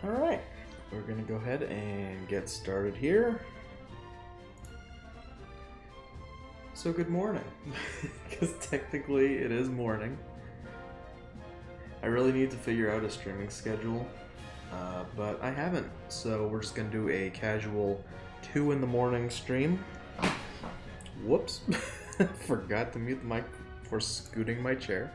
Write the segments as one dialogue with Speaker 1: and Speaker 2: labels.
Speaker 1: Alright, we're gonna go ahead and get started here. So good morning, because technically it is morning. I really need to figure out a streaming schedule, but I haven't, so we're just gonna do a casual 2 in the morning stream. Whoops, forgot to mute the mic before scooting my chair.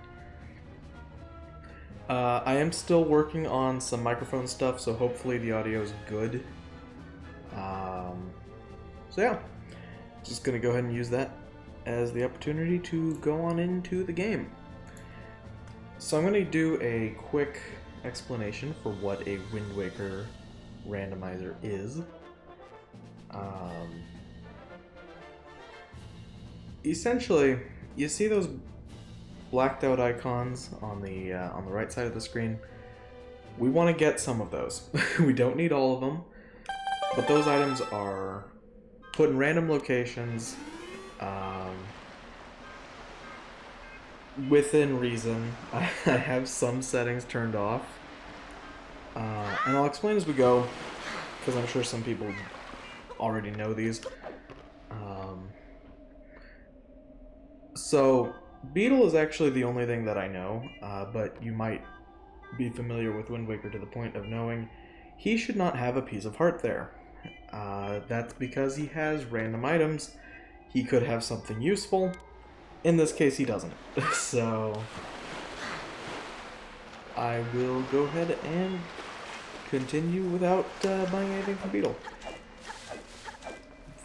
Speaker 1: I am still working on some microphone stuff, so hopefully the audio is good. So yeah, just gonna go ahead and use that as the opportunity to go on into the game. So I'm gonna do a quick explanation for what a Wind Waker randomizer is. Essentially, you see those blacked out icons on the right side of the screen. We want to get some of those. We don't need all of them, but those items are put in random locations, within reason. I have some settings turned off, and I'll explain as we go, because I'm sure some people already know these. So Beetle is actually the only thing that I know, but you might be familiar with Wind Waker to the point of knowing he should not have a piece of heart there. That's because he has random items. He could have something useful. In this case, he doesn't. So I will go ahead and continue without buying anything from Beetle.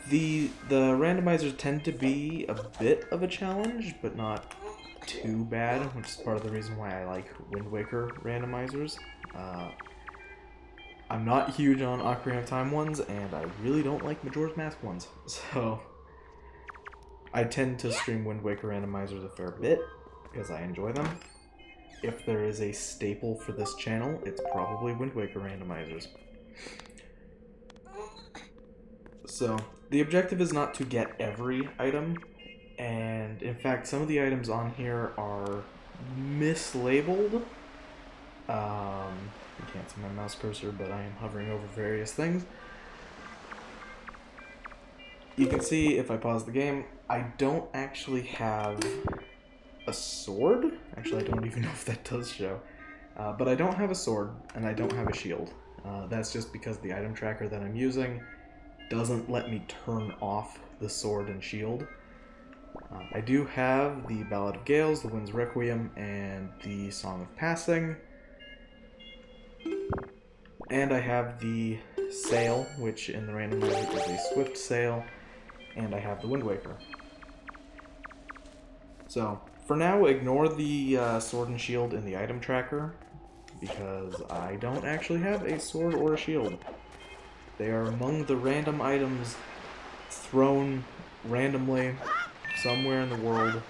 Speaker 1: The randomizers tend to be a bit of a challenge, but not too bad, which is part of the reason why I like Wind Waker randomizers. I'm not huge on Ocarina of Time ones, and I really don't like Majora's Mask ones, so I tend to stream Wind Waker randomizers a fair bit, because I enjoy them. If there is a staple for this channel, it's probably Wind Waker randomizers. So, the objective is not to get every item, and in fact some of the items on here are mislabeled. You can't see my mouse cursor, but I am hovering over various things. You can see, if I pause the game, I don't actually have a sword. Actually, I don't even know if that does show. But I don't have a sword, and I don't have a shield. That's just because the item tracker that I'm using doesn't let me turn off the sword and shield. I do have the Ballad of Gales, the Wind's Requiem, and the Song of Passing. And I have the Sail, which in the randomizer is a swift sail, and I have the Wind Waker. So, for now, ignore the sword and shield in the item tracker, because I don't actually have a sword or a shield. They are among the random items thrown randomly somewhere in the world,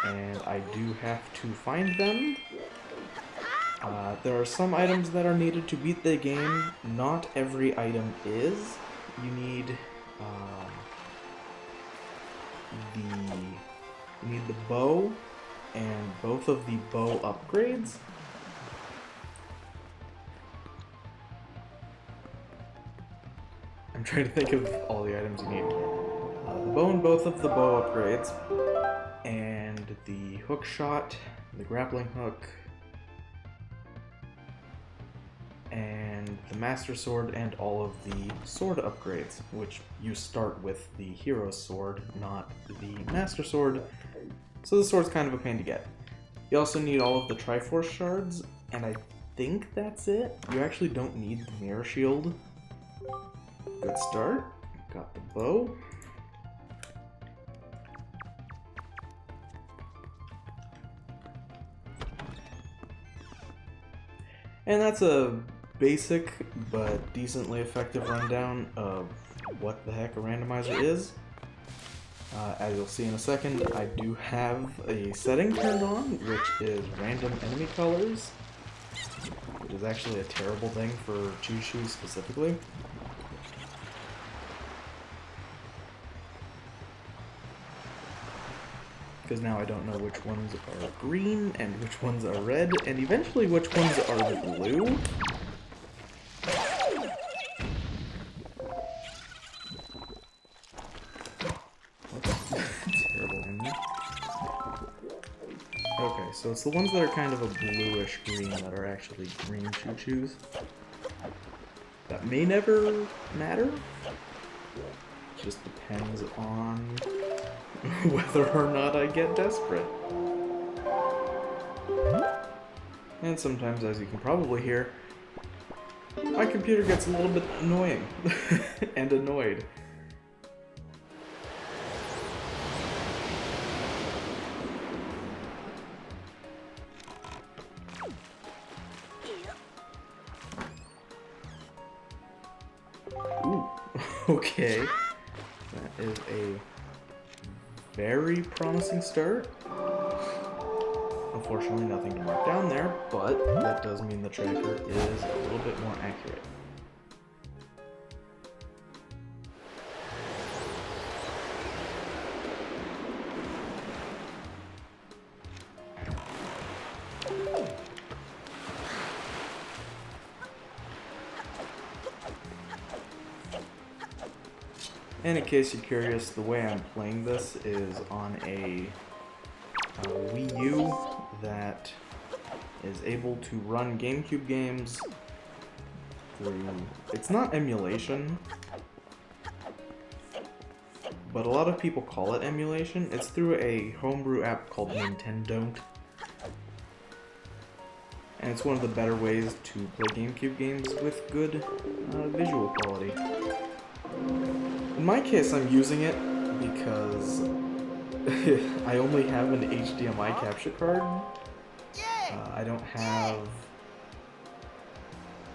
Speaker 1: and I do have to find them. There are some items that are needed to beat the game. Not every item is. You need the bow and both of the bow upgrades. I'm trying to think of all the items you need. The bow and both of the bow upgrades, and the hook shot, the grappling hook, and the Master Sword, and all of the sword upgrades, which you start with the Hero Sword, not the Master Sword, so the sword's kind of a pain to get. You also need all of the Triforce shards, and I think that's it. You actually don't need the Mirror Shield. Good start. Got the bow. And that's a basic but decently effective rundown of what the heck a randomizer is. As you'll see in a second, I do have a setting turned on, which is random enemy colors, which is actually a terrible thing for Chushu specifically. because now I don't know which ones are green and which ones are red, and eventually which ones are blue. the ones that are kind of a bluish green that are actually green choo-choos. That may never matter. Just depends on whether or not I get desperate. And sometimes, as you can probably hear, my computer gets a little bit annoying and annoyed. Ooh, okay. That is a very promising start. Unfortunately, nothing to mark down there, but that does mean the tracker is a little bit more accurate. And in case you're curious, the way I'm playing this is on a Wii U that is able to run GameCube games through... It's not emulation, but a lot of people call it emulation. It's through a homebrew app called Nintendo. And it's one of the better ways to play GameCube games with good visual quality. In my case, I'm using it because I only have an HDMI capture card. I don't have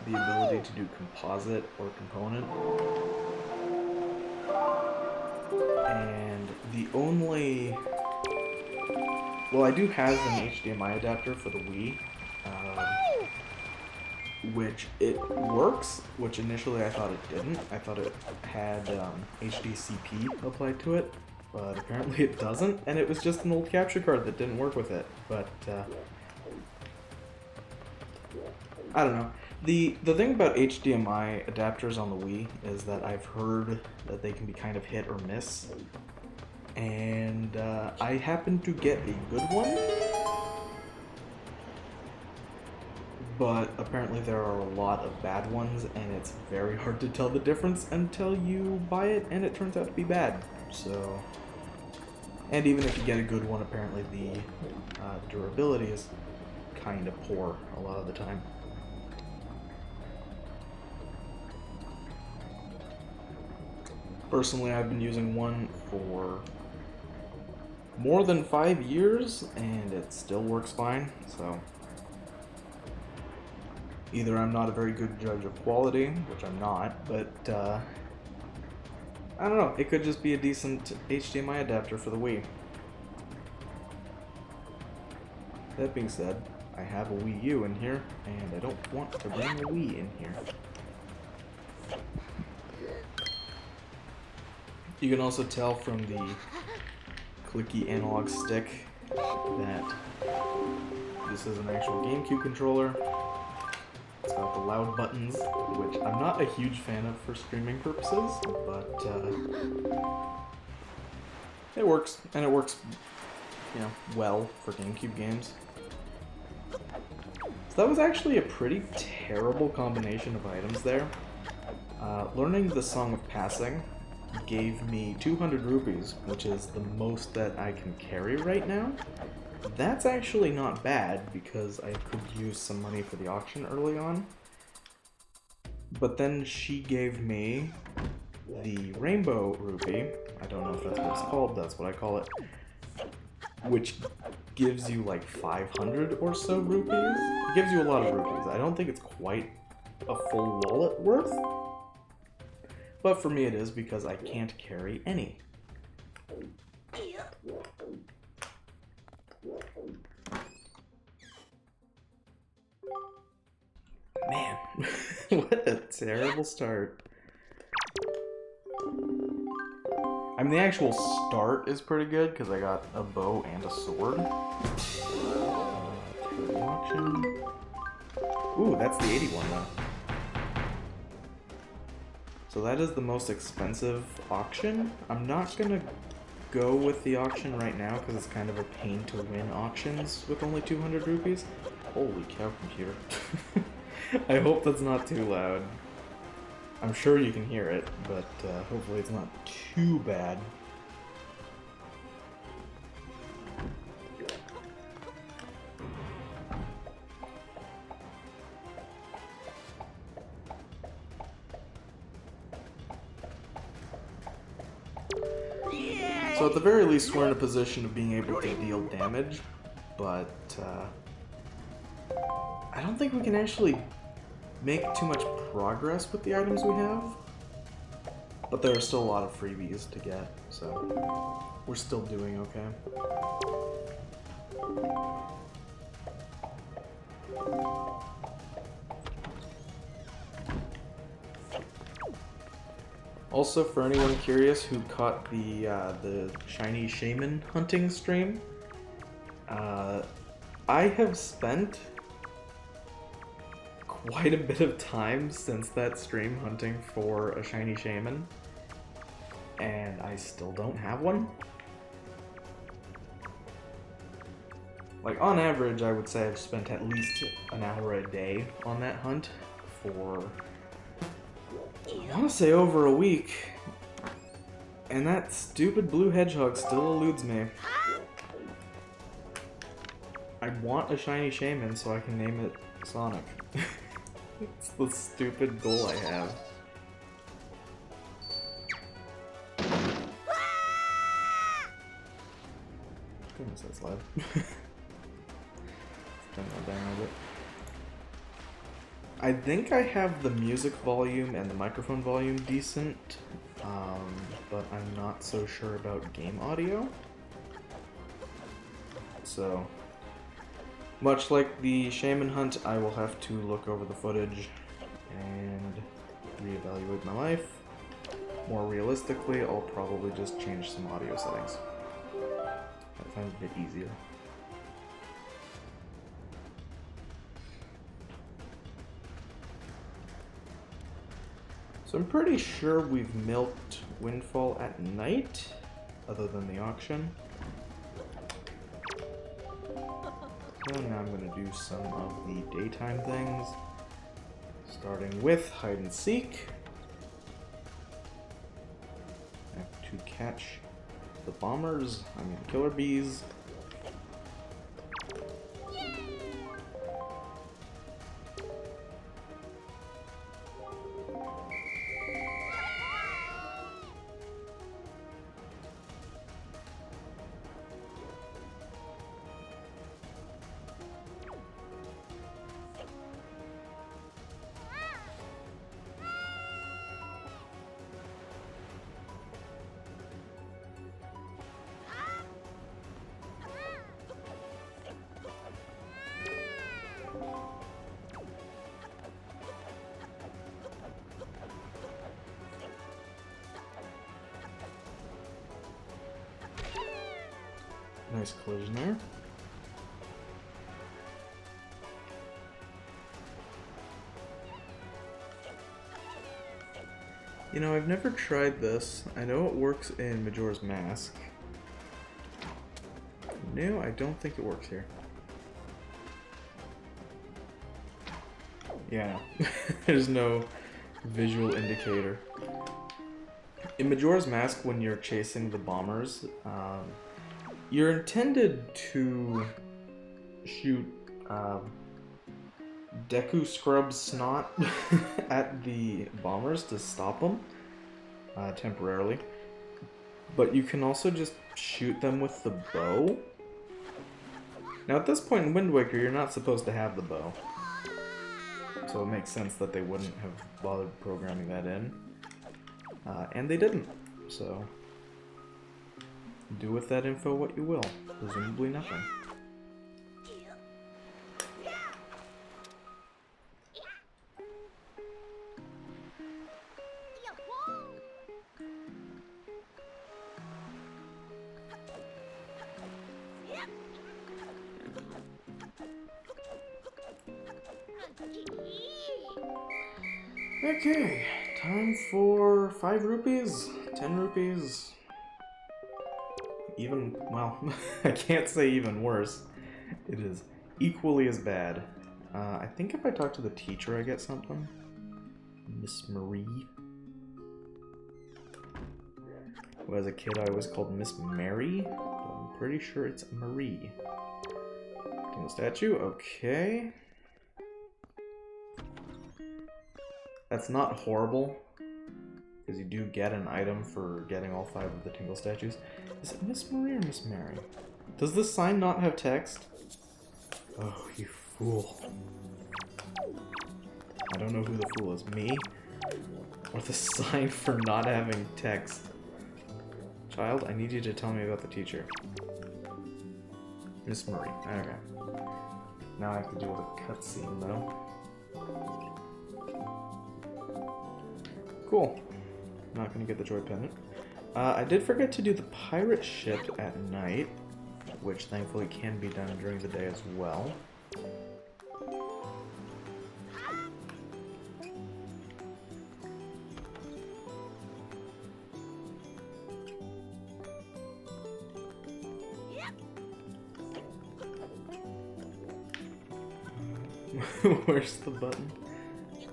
Speaker 1: the ability to do composite or component. And the only... Well, I do have an HDMI adapter for the Wii. Which it works, which initially I thought it didn't. I thought it had HDCP applied to it, but apparently it doesn't, and it was just an old capture card that didn't work with it. But I don't know. The thing about HDMI adapters on the Wii is that I've heard that they can be kind of hit or miss, and I happen to get a good one. But apparently there are a lot of bad ones, and it's very hard to tell the difference until you buy it and it turns out to be bad. So, and even if you get a good one, apparently the durability is kind of poor a lot of the time. Personally, I've been using one for more than 5 years, and it still works fine, so... Either I'm not a very good judge of quality, which I'm not, but I don't know, it could just be a decent HDMI adapter for the Wii. That being said, I have a Wii U in here, and I don't want to bring a Wii in here. You can also tell from the clicky analog stick that this is an actual GameCube controller. It's got the loud buttons, which I'm not a huge fan of for streaming purposes, but it works, and it works, you know, well for GameCube games. So that was actually a pretty terrible combination of items there. Learning the Song of Passing gave me 200 rupees, which is the most that I can carry right now. That's actually not bad, because I could use some money for the auction early on. But then she gave me the Rainbow Rupee. I don't know if that's what it's called, that's what I call it. Which gives you like 500 or so rupees. It gives you a lot of rupees. I don't think it's quite a full wallet worth. But for me it is, because I can't carry any. Man, what a terrible start. I mean, the actual start is pretty good, because I got a bow and a sword. Auction. Ooh, that's the 81 though. So that is the most expensive auction. I'm not gonna go with the auction right now because it's kind of a pain to win auctions with only 200 rupees. Holy cow, computer. I hope that's not too loud. I'm sure you can hear it, but hopefully it's not too bad. So at the very least, we're in a position of being able to deal damage, but I don't think we can actually make too much progress with the items we have. But there are still a lot of freebies to get, so we're still doing okay. Also, for anyone curious who caught the shiny shaman hunting stream, I have spent quite a bit of time since that stream hunting for a shiny shaman, and I still don't have one. Like, on average, I would say I've spent at least an hour a day on that hunt for, I want to say, over a week, and that stupid blue hedgehog still eludes me. I want a shiny shaman so I can name it Sonic. It's the stupid goal I have. Goodness, that's loud. Turn that down a bit. I think I have the music volume and the microphone volume decent, but I'm not so sure about game audio. So, much like the shaman hunt, I will have to look over the footage and reevaluate my life. More realistically, I'll probably just change some audio settings. That sounds a bit easier. So I'm pretty sure we've milked Windfall at night, other than the auction. And now I'm going to do some of the daytime things, starting with hide and seek. I have to catch the bombers, killer bees. Nice collision there. You know, I've never tried this. I know it works in Majora's Mask. No, I don't think it works here. Yeah, there's no visual indicator. In Majora's Mask, when you're chasing the bombers, you're intended to shoot Deku Scrub Snot at the bombers to stop them temporarily, but you can also just shoot them with the bow. Now at this point in Wind Waker, you're not supposed to have the bow, so it makes sense that they wouldn't have bothered programming that in, and they didn't, so do with that info what you will. Presumably nothing. Okay, time for 5 rupees, 10 rupees. even, well, I can't say even worse. It is equally as bad. I think if I talk to the teacher, I get something. Miss Marie. Who as a kid I was called Miss Mary, but I'm pretty sure it's Marie. Tingle statue, okay. That's not horrible, because you do get an item for getting all 5 of the tingle statues. Is it Miss Marie or Miss Mary? Does this sign not have text? Oh, you fool. I don't know who the fool is, me? Or the sign for not having text? Child, I need you to tell me about the teacher. Miss Marie, okay. Now I have to deal with a cutscene, though. Cool. Not gonna get the joy pendant. I did forget to do the pirate ship at night, which thankfully can be done during the day as well. Where's the button?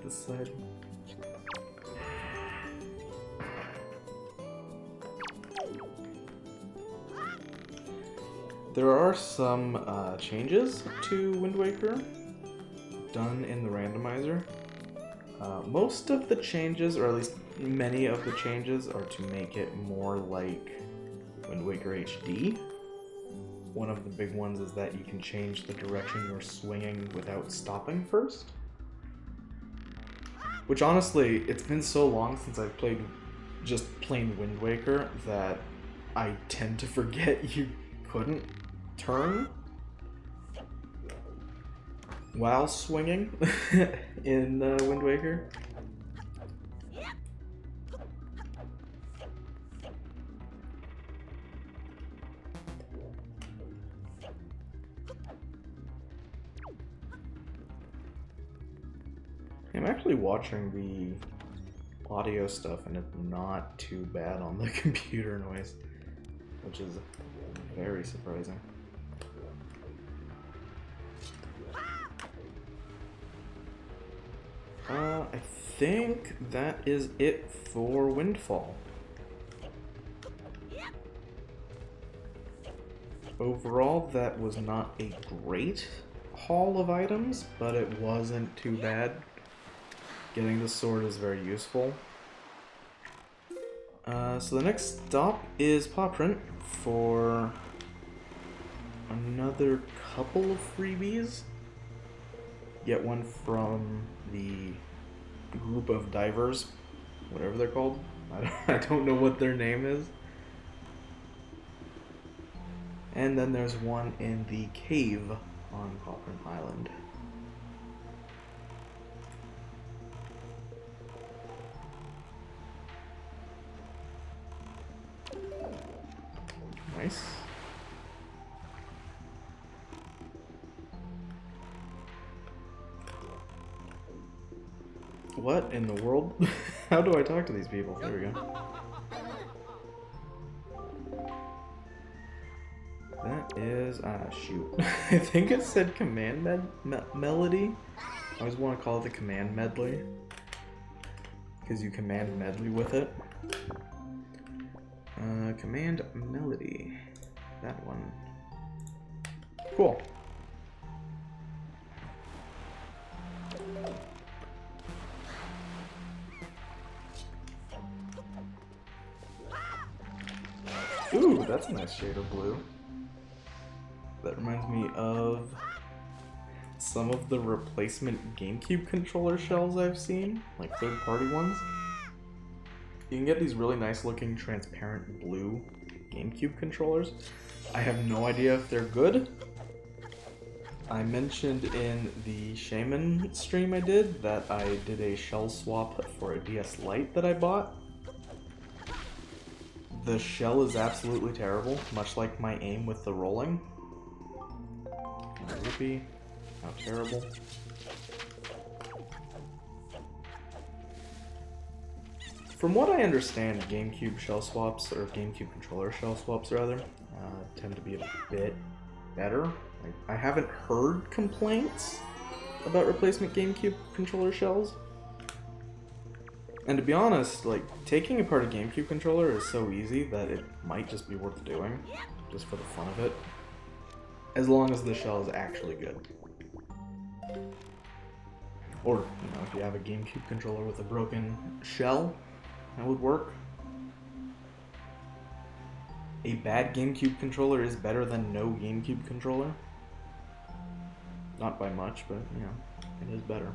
Speaker 1: This side. There are some changes to Wind Waker done in the randomizer. Most of the changes, or at least many of the changes, are to make it more like Wind Waker HD. One of the big ones is that you can change the direction you're swinging without stopping first. Which honestly, it's been so long since I've played just plain Wind Waker that I tend to forget you couldn't turn while swinging in Wind Waker. I'm actually watching the audio stuff and it's not too bad on the computer noise, which is very surprising. I think that is it for Windfall. Overall, that was not a great haul of items, but it wasn't too bad. Getting the sword is very useful. So the next stop is Pawprint for another couple of freebies. Get one from the group of divers, whatever they're called. I don't know what their name is. And then there's one in the cave on Pawprint Island. Nice. What in the world? How do I talk to these people? There we go. That is, shoot. I think it said command melody. I always want to call it the command medley, because you command medley with it. Command melody. That one. Cool. Ooh, that's a nice shade of blue. That reminds me of some of the replacement GameCube controller shells I've seen, like third-party ones. You can get these really nice looking transparent blue GameCube controllers. I have no idea if they're good. I mentioned in the Shaman stream I did that I did a shell swap for a DS Lite that I bought. The shell is absolutely terrible, much like my aim with the rolling. Whoopee. How terrible. From what I understand, GameCube shell swaps, or GameCube controller shell swaps rather, tend to be a bit better. Like, I haven't heard complaints about replacement GameCube controller shells. And to be honest, like, taking apart a GameCube controller is so easy that it might just be worth doing, just for the fun of it. As long as the shell is actually good. Or, you know, if you have a GameCube controller with a broken shell, that would work. A bad GameCube controller is better than no GameCube controller. Not by much, but, you know, it is better.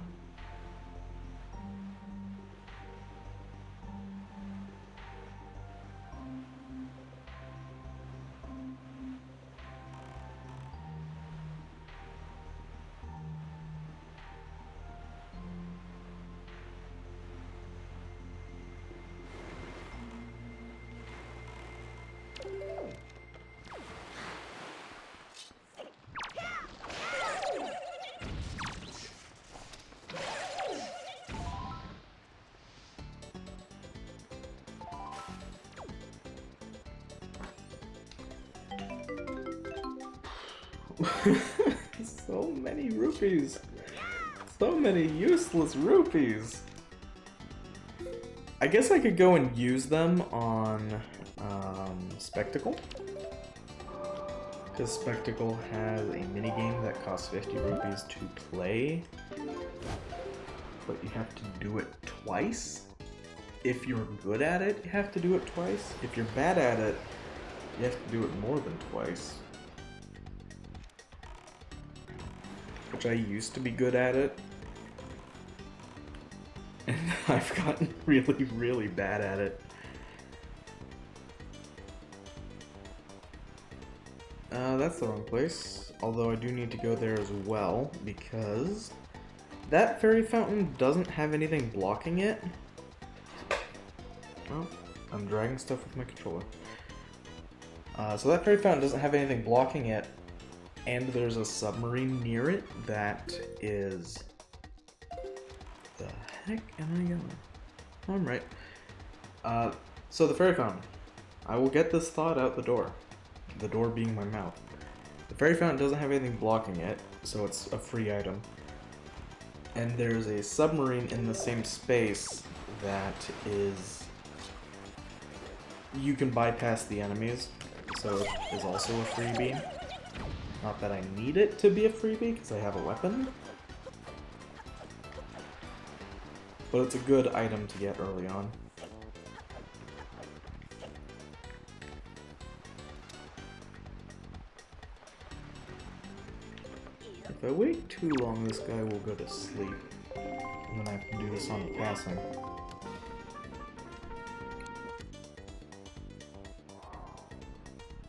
Speaker 1: So many rupees. So many useless rupees. I guess I could go and use them on Spectacle. Because Spectacle has a minigame that costs 50 rupees to play. But you have to do it twice. If you're good at it, you have to do it twice. If you're bad at it, you have to do it more than twice. Which I used to be good at it. And I've gotten really, really bad at it. That's the wrong place. Although I do need to go there as well, because that fairy fountain doesn't have anything blocking it. Oh, I'm dragging stuff with my controller. So that fairy fountain doesn't have anything blocking it, and there's a submarine near it that is... The heck am I going? Oh, I'm right. So the fairy fountain. I will get this thought out the door. The door being my mouth. The fairy fountain doesn't have anything blocking it, so it's a free item. And there's a submarine in the same space that is... You can bypass the enemies, so it is also a freebie. Not that I need it to be a freebie, because I have a weapon. But it's a good item to get early on. If I wait too long, this guy will go to sleep. And then I have to do this on the passing.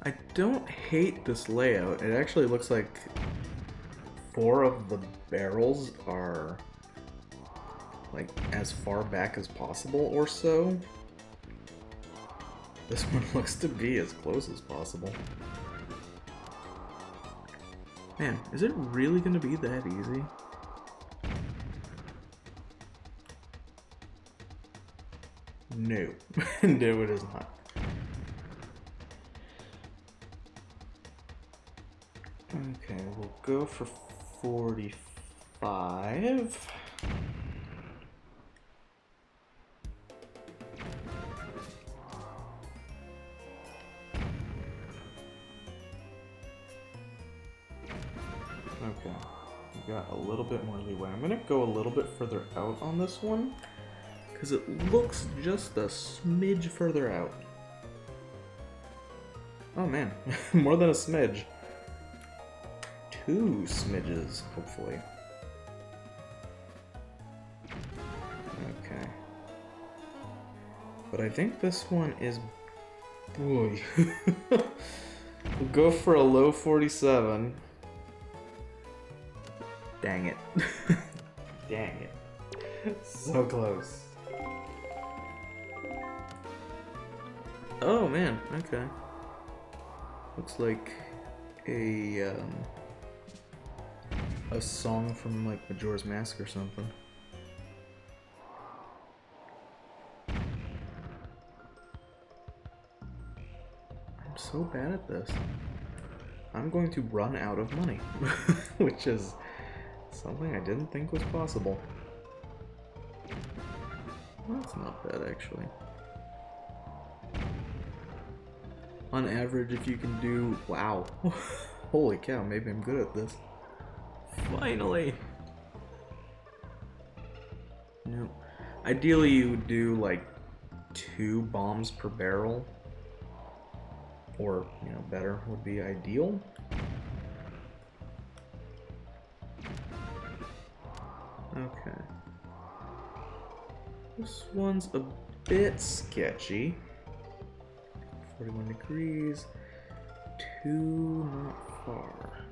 Speaker 1: I don't hate this layout. It actually looks like 4 of the barrels are like as far back as possible or so. This one looks to be as close as possible. Man, is it really gonna be that easy? No. No, it is not. Okay, we'll go for 45. Okay, we got a little bit more leeway. I'm gonna go a little bit further out on this one, because it looks just a smidge further out. Oh man, more than a smidge. 2 smidges, hopefully. Okay. But I think this one is... Boy. We'll go for a low 47. Dang it. Dang it. So close. Oh man, okay. Looks like a song from like Majora's Mask or something. I'm so so bad at this. I'm going to run out of money, which is something I didn't think was possible. That's not bad, actually. On average, if you can do... Wow. Holy cow, maybe I'm good at this. Finally! No. Ideally, you would do, like, 2 bombs per barrel. Or, you know, better would be ideal. Okay. This one's a bit sketchy. 41 degrees. Too not far.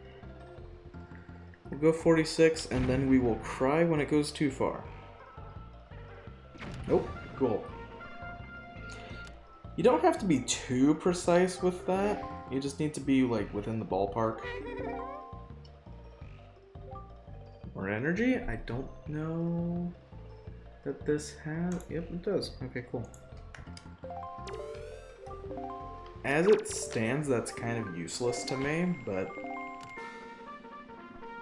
Speaker 1: We'll go 46 and then we will cry when it goes too far. Nope, cool. You don't have to be too precise with that. You just need to be like within the ballpark. More energy? I don't know that this has... Yep, it does. Okay, cool. As it stands, that's kind of useless to me, but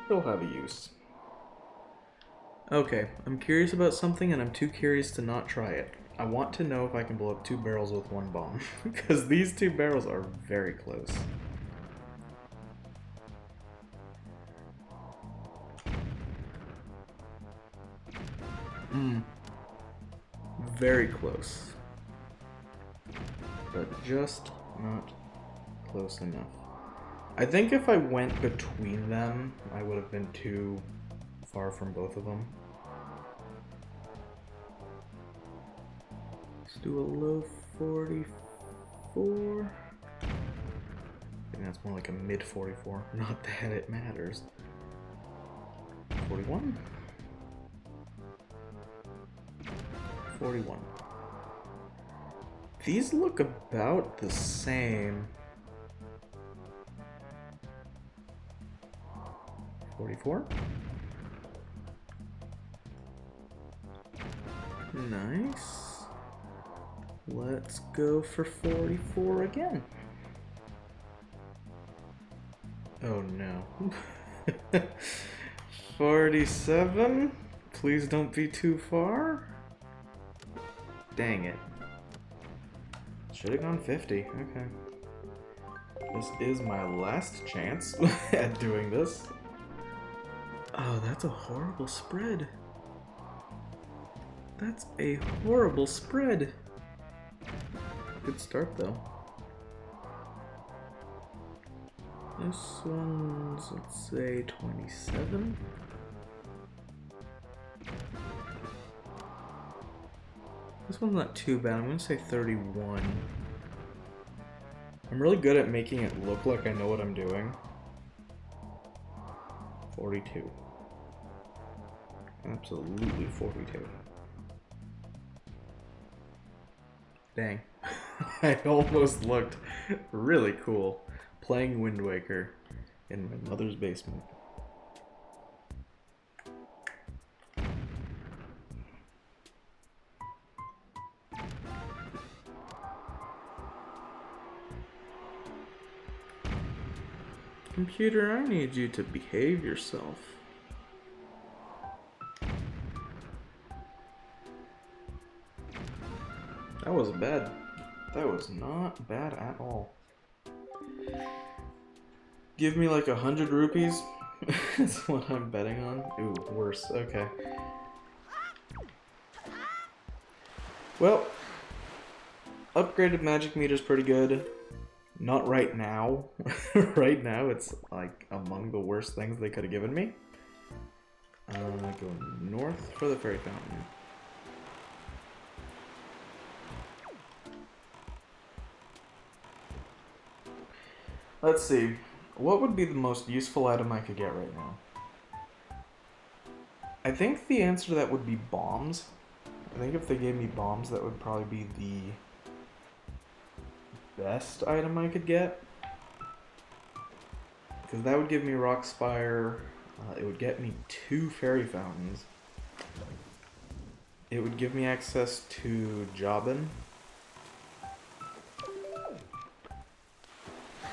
Speaker 1: it'll have a use. Okay, I'm curious about something and I'm too curious to not try it. I want to know if I can blow up 2 barrels with 1 bomb, because these 2 barrels are very close. Very close. But just not close enough. I think if I went between them, I would have been too far from both of them. Let's do a low 44. I think that's more like a mid 44. Not that it matters. 41? 41. These look about the same. 44? Nice. Let's go for 44 again. Oh no. 47? Please don't be too far. Dang it. Should have gone 50. Okay. This is my last chance at doing this. Oh, that's a horrible spread. That's a horrible spread. Good start though. This one's, let's say, 27. This one's not too bad. I'm gonna say 31. I'm really good at making it look like I know what I'm doing. 42. Absolutely 42. Dang. I almost looked really cool playing Wind Waker in my mother's basement. Computer, I need you to behave yourself. That was bad. That was not bad at all. Give me like 100 rupees. That's what I'm betting on. Ooh, worse. Okay. Well, upgraded magic meter's pretty good. Not right now. Right now, it's like among the worst things they could have given me. Go north for the fairy fountain. Let's see. What would be the most useful item I could get right now? I think the answer to that would be bombs. I think if they gave me bombs, that would probably be the best item I could get. Because that would give me Rock Spire. It would get me 2 fairy fountains. It would give me access to Jobin.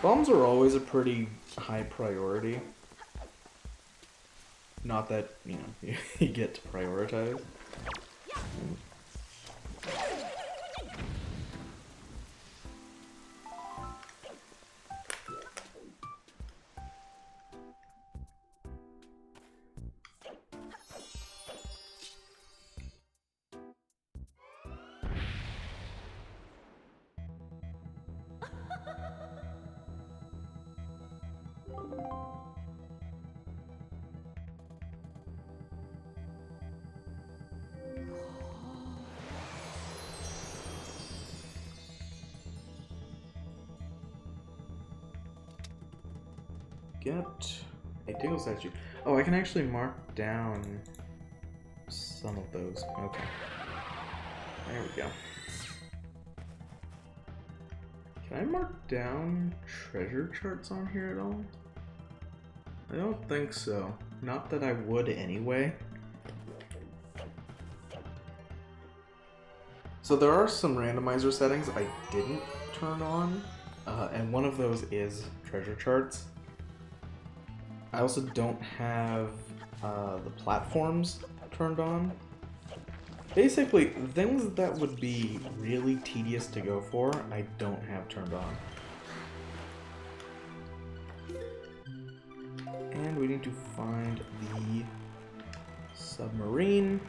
Speaker 1: Bombs are always a pretty high priority. Not that, you know, you get to prioritize. Get a tingle statue. Oh, I can actually mark down some of those. Okay. There we go. Can I mark down treasure charts on here at all? I don't think so. Not that I would anyway. So there are some randomizer settings I didn't turn on, and one of those is treasure charts. I also don't have the platforms turned on. Basically, things that would be really tedious to go for, I don't have turned on. And we need to find the submarine,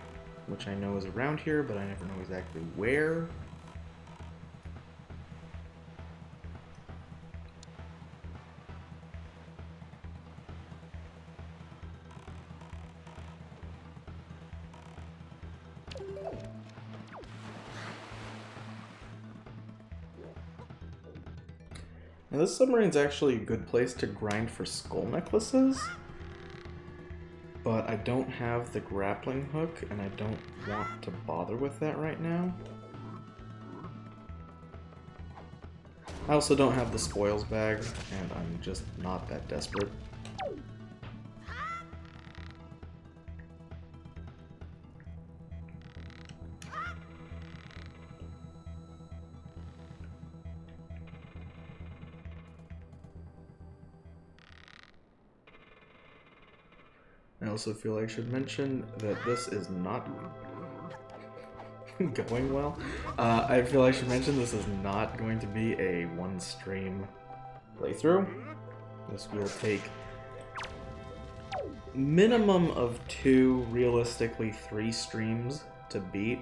Speaker 1: which I know is around here, but I never know exactly where. Now this submarine's actually a good place to grind for skull necklaces, but I don't have the grappling hook and I don't want to bother with that right now. I also don't have the spoils bag and I'm just not that desperate. I also feel I should mention that this is not going well. I feel I should mention this is not going to be a one-stream playthrough. This will take minimum of 2, realistically 3 streams to beat.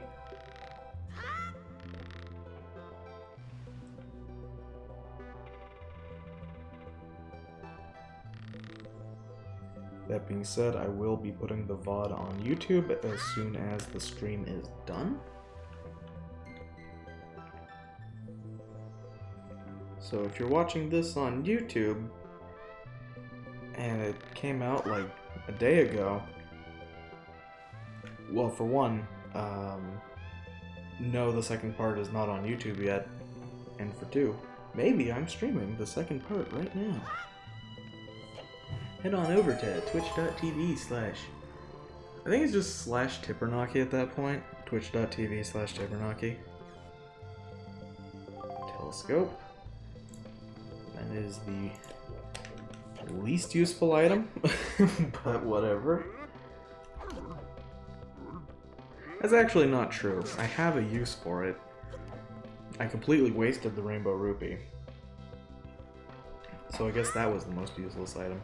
Speaker 1: That being said, I will be putting the VOD on YouTube as soon as the stream is done. So if you're watching this on YouTube, and it came out like a day ago, well, for one, no, the second part is not on YouTube yet, and for 2, maybe I'm streaming the second part right now. Head on over to twitch.tv/ I think it's just /TipperVOD-ey at that point. Twitch.tv/TipperVOD-ey. Telescope. That is the least useful item, but whatever. That's actually not true. I have a use for it. I completely wasted the rainbow rupee. So I guess that was the most useless item.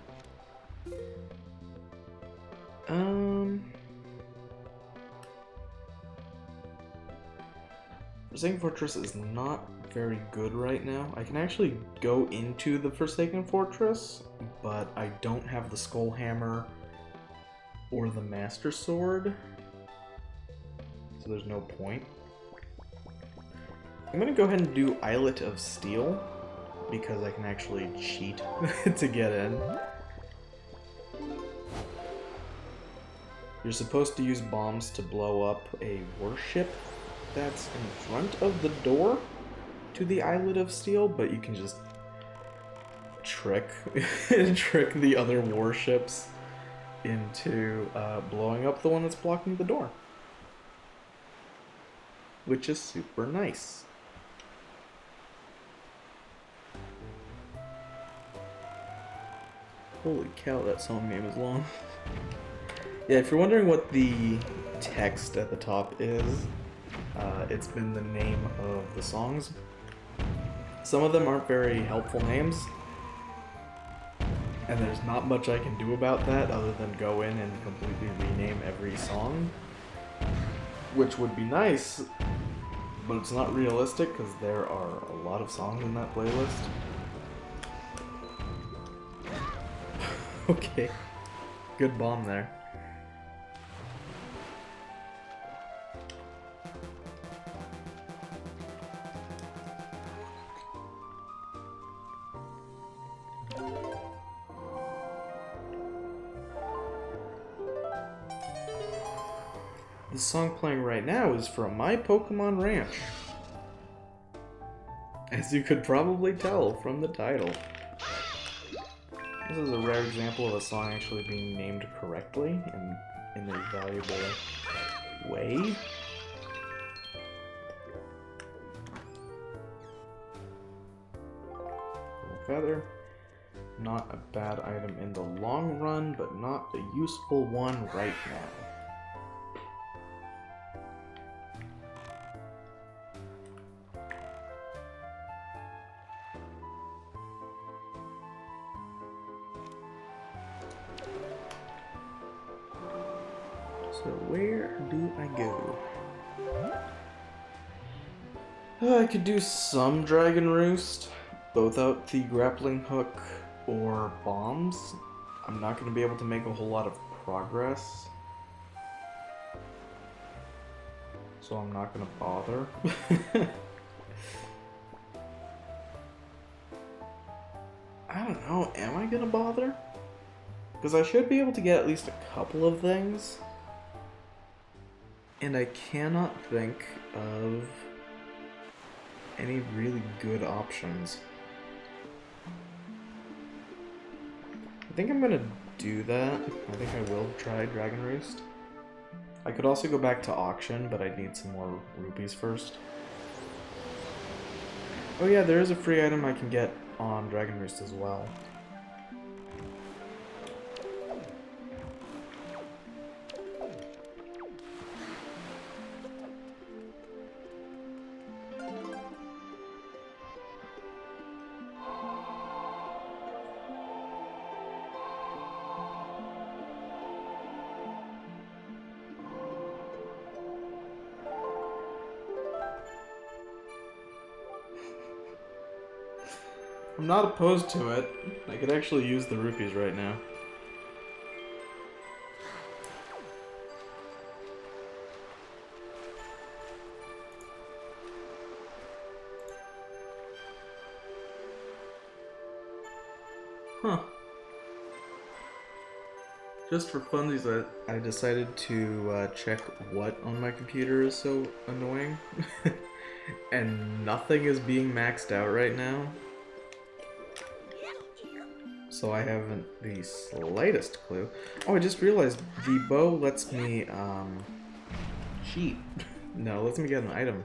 Speaker 1: Forsaken Fortress is not very good right now. I can actually go into the Forsaken Fortress, but I don't have the Skull Hammer or the Master Sword, so there's no point. I'm gonna go ahead and do Islet of Steel, because I can actually cheat to get in. You're supposed to use bombs to blow up a warship that's in front of the door to the Islet of Steel, but you can just trick the other warships into blowing up the one that's blocking the door, which is super nice. Holy cow, that song name is long. Yeah, if you're wondering what the text at the top is, it's been the name of the songs. Some of them aren't very helpful names, and there's not much I can do about that other than go in and completely rename every song, which would be nice, but it's not realistic because there are a lot of songs in that playlist. Okay, good bomb there. The song playing right now is from My Pokemon Ranch, as you could probably tell from the title. This is a rare example of a song actually being named correctly and in a valuable way. Feather. Not a bad item in the long run, but not a useful one right now. So where do I go? I could do some Dragon Roost, both out the grappling hook or bombs. I'm not going to be able to make a whole lot of progress, so I'm not going to bother. I don't know, am I going to bother? Because I should be able to get at least a couple of things. And I cannot think of any really good options. I think I'm gonna do that. I think I will try Dragon Roost. I could also go back to auction, but I'd need some more rupees first. Oh yeah, there is a free item I can get on Dragon Roost as well. I'm not opposed to it. I could actually use the rupees right now. Huh. Just for funsies, I decided to check what on my computer is so annoying. And nothing is being maxed out right now. So I haven't the slightest clue. Oh, I just realized the bow lets me, cheat. No, lets me get an item.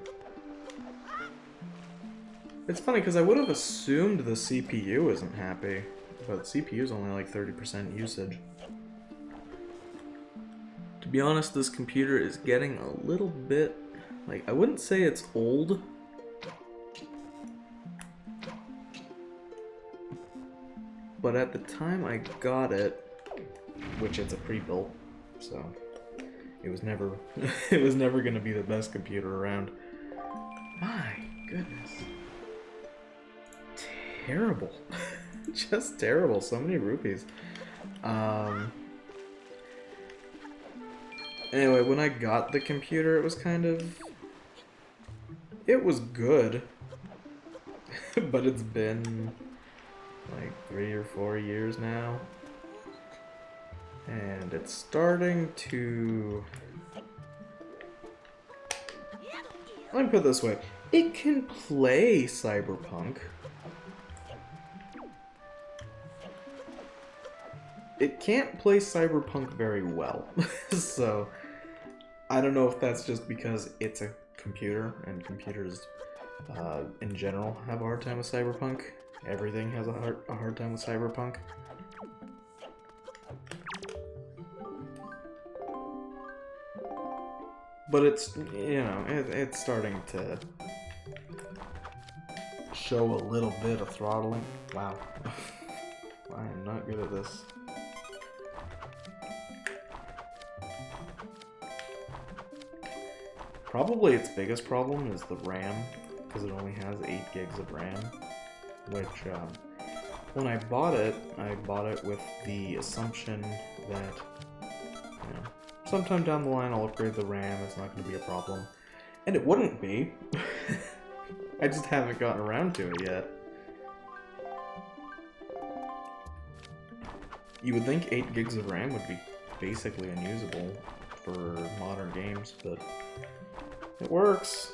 Speaker 1: It's funny, because I would have assumed the CPU isn't happy, but the CPU is only like 30% usage. To be honest, this computer is getting a little bit, like, I wouldn't say it's old, but at the time I got it, which it's a pre-built, so it was never it was never gonna be the best computer around. My goodness. Terrible. Just terrible. So many rupees. Anyway, when I got the computer, it was kind of... It was good. But it's been like 3 or 4 years now. And it's starting to... Let me put it this way. It can play Cyberpunk. It can't play Cyberpunk very well. So, I don't know if that's just because it's a computer, and computers in general have a hard time with Cyberpunk. Everything has a hard time with Cyberpunk. But it's, you know, it's starting to show a little bit of throttling. Wow. I am not good at this. Probably its biggest problem is the RAM, because it only has 8 gigs of RAM, which, when I bought it with the assumption that, you know, sometime down the line I'll upgrade the RAM, it's not going to be a problem. And it wouldn't be. I just haven't gotten around to it yet. You would think 8 gigs of RAM would be basically unusable for modern games, but it works.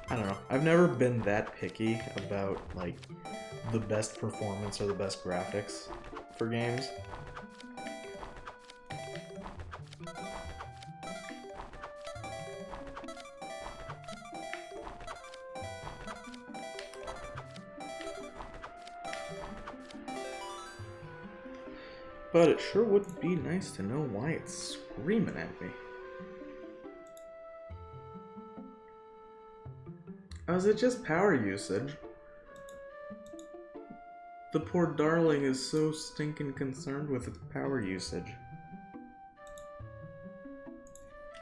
Speaker 1: I don't know. I've never been that picky about, like, the best performance or the best graphics for games. But it sure would be nice to know why it's screaming at me. Oh, is it just power usage? The poor darling is so stinking concerned with its power usage.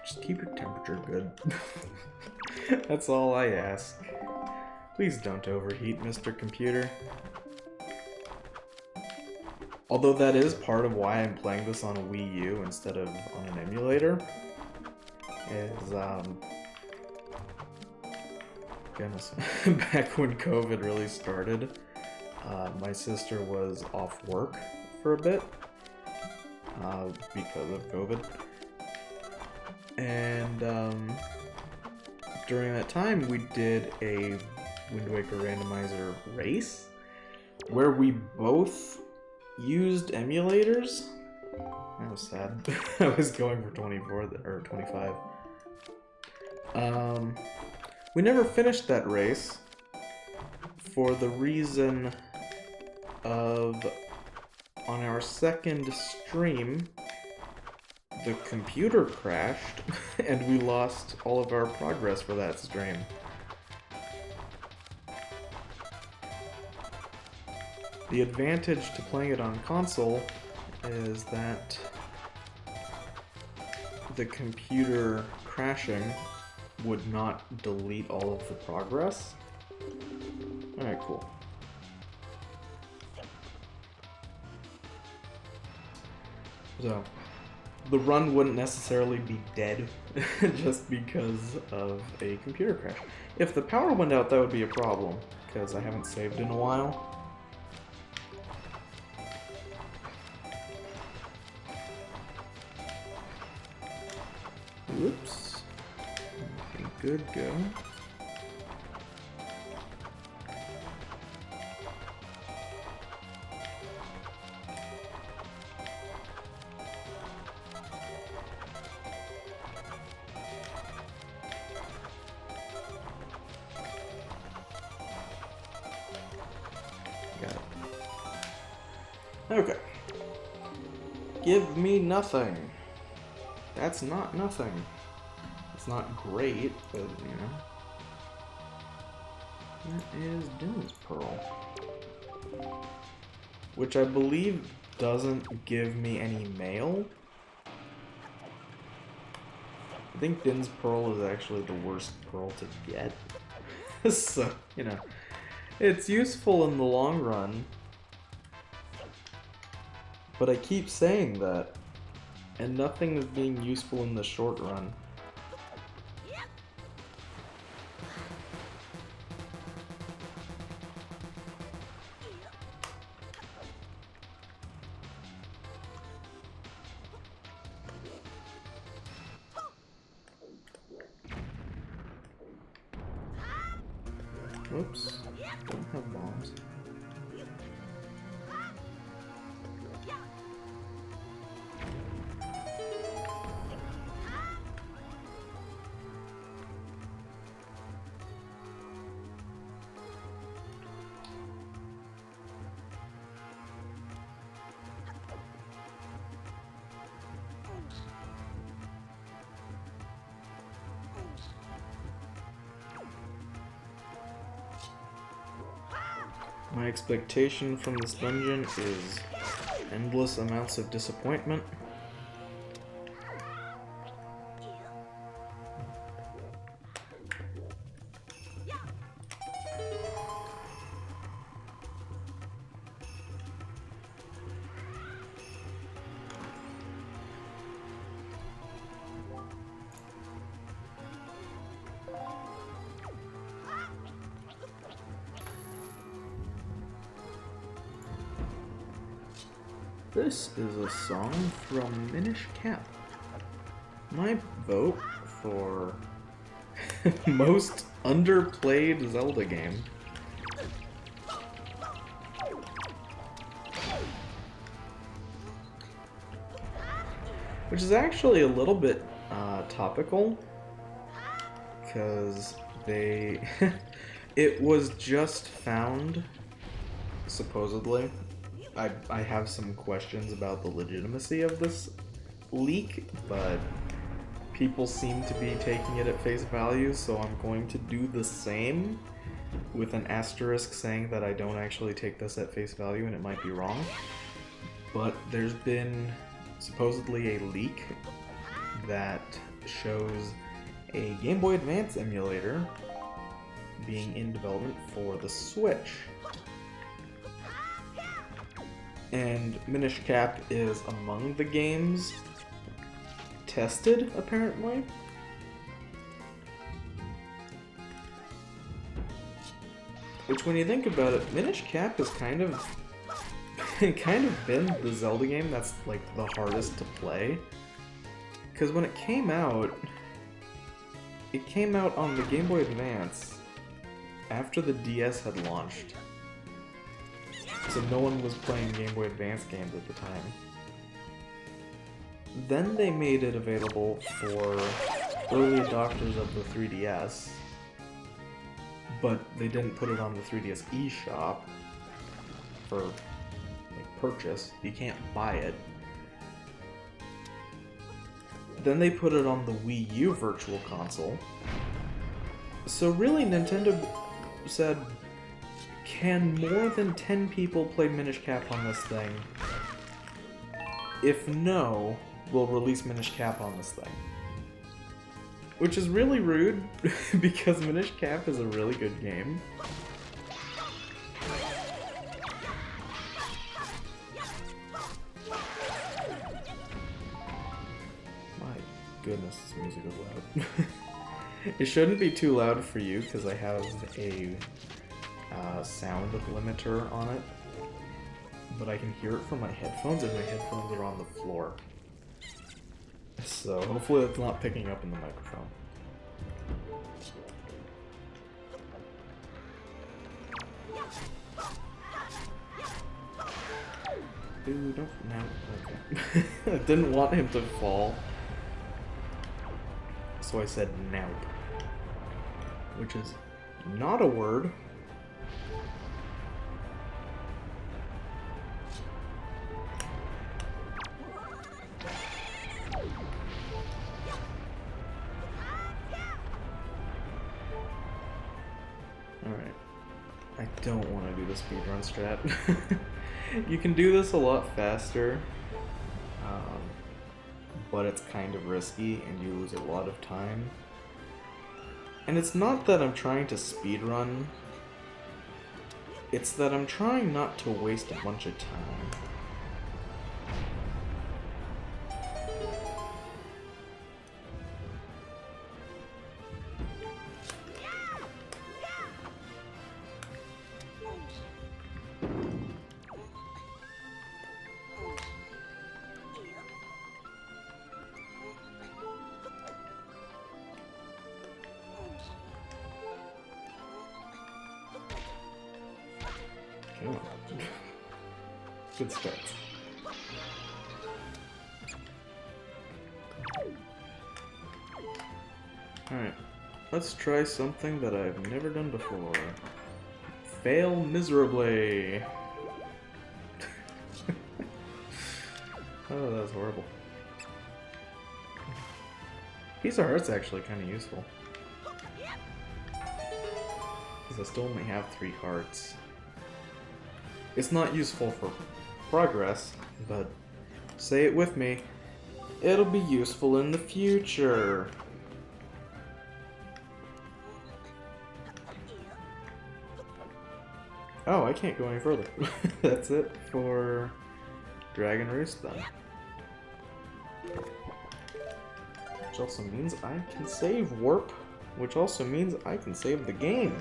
Speaker 1: Just keep your temperature good. That's all I ask. Please don't overheat, Mr. Computer. Although that is part of why I'm playing this on a Wii U instead of on an emulator. Is, goodness, back when COVID really started, my sister was off work for a bit because of COVID. And during that time, we did a Wind Waker Randomizer race where we both used emulators. That was sad. I was going for 24 or 25. We never finished that race for the reason of, on our second stream, the computer crashed and we lost all of our progress for that stream. The advantage to playing it on console is that the computer crashing would not delete all of the progress. Alright, cool. So, the run wouldn't necessarily be dead just because of a computer crash. If the power went out, that would be a problem, because I haven't saved in a while. Whoops. Okay, good go. Got it. Okay. Give me nothing. That's not nothing. It's not great, but, you know. That is Doom's Pearl. Which I believe doesn't give me any mail. I think Din's Pearl is actually the worst pearl to get. So, you know, it's useful in the long run. But I keep saying that, and nothing is being useful in the short run. Oops, don't have bombs. My expectation from this dungeon is endless amounts of disappointment. This is a song from Minish Cap. My vote for most underplayed Zelda game. Which is actually a little bit topical, because they... it was just found, supposedly. I have some questions about the legitimacy of this leak, but people seem to be taking it at face value, so I'm going to do the same with an asterisk saying that I don't actually take this at face value and it might be wrong. But there's been supposedly a leak that shows a Game Boy Advance emulator being in development for the Switch. And Minish Cap is among the games tested, apparently. Which, when you think about it, Minish Cap is kind of been the Zelda game that's like the hardest to play. Because when it came out on the Game Boy Advance after the DS had launched. So no one was playing Game Boy Advance games at the time. Then they made it available for early adopters of the 3DS, but they didn't put it on the 3DS eShop for like purchase. You can't buy it. Then they put it on the Wii U Virtual Console. So really, Nintendo said, can more than 10 people play Minish Cap on this thing? If no, we'll release Minish Cap on this thing. Which is really rude, because Minish Cap is a really good game. My goodness, this music is loud. It shouldn't be too loud for you, because I have a sound limiter on it, but I can hear it from my headphones, and my headphones are on the floor. So hopefully it's not picking up in the microphone. Dude, don't now. Okay. I didn't want him to fall, so I said "naup," which is not a word. Alright. I don't want to do the speedrun strat. You can do this a lot faster, but it's kind of risky and you lose a lot of time. And it's not that I'm trying to speedrun, it's that I'm trying not to waste a bunch of time. Good start. Alright, let's try something that I've never done before. Fail miserably. Oh, that was horrible. Piece of Heart's actually kind of useful. Because I still only have 3 hearts. It's not useful for progress, but say it with me, it'll be useful in the future. Oh, I can't go any further. That's it for Dragon Roost then. Which also means I can save Warp, which also means I can save the game.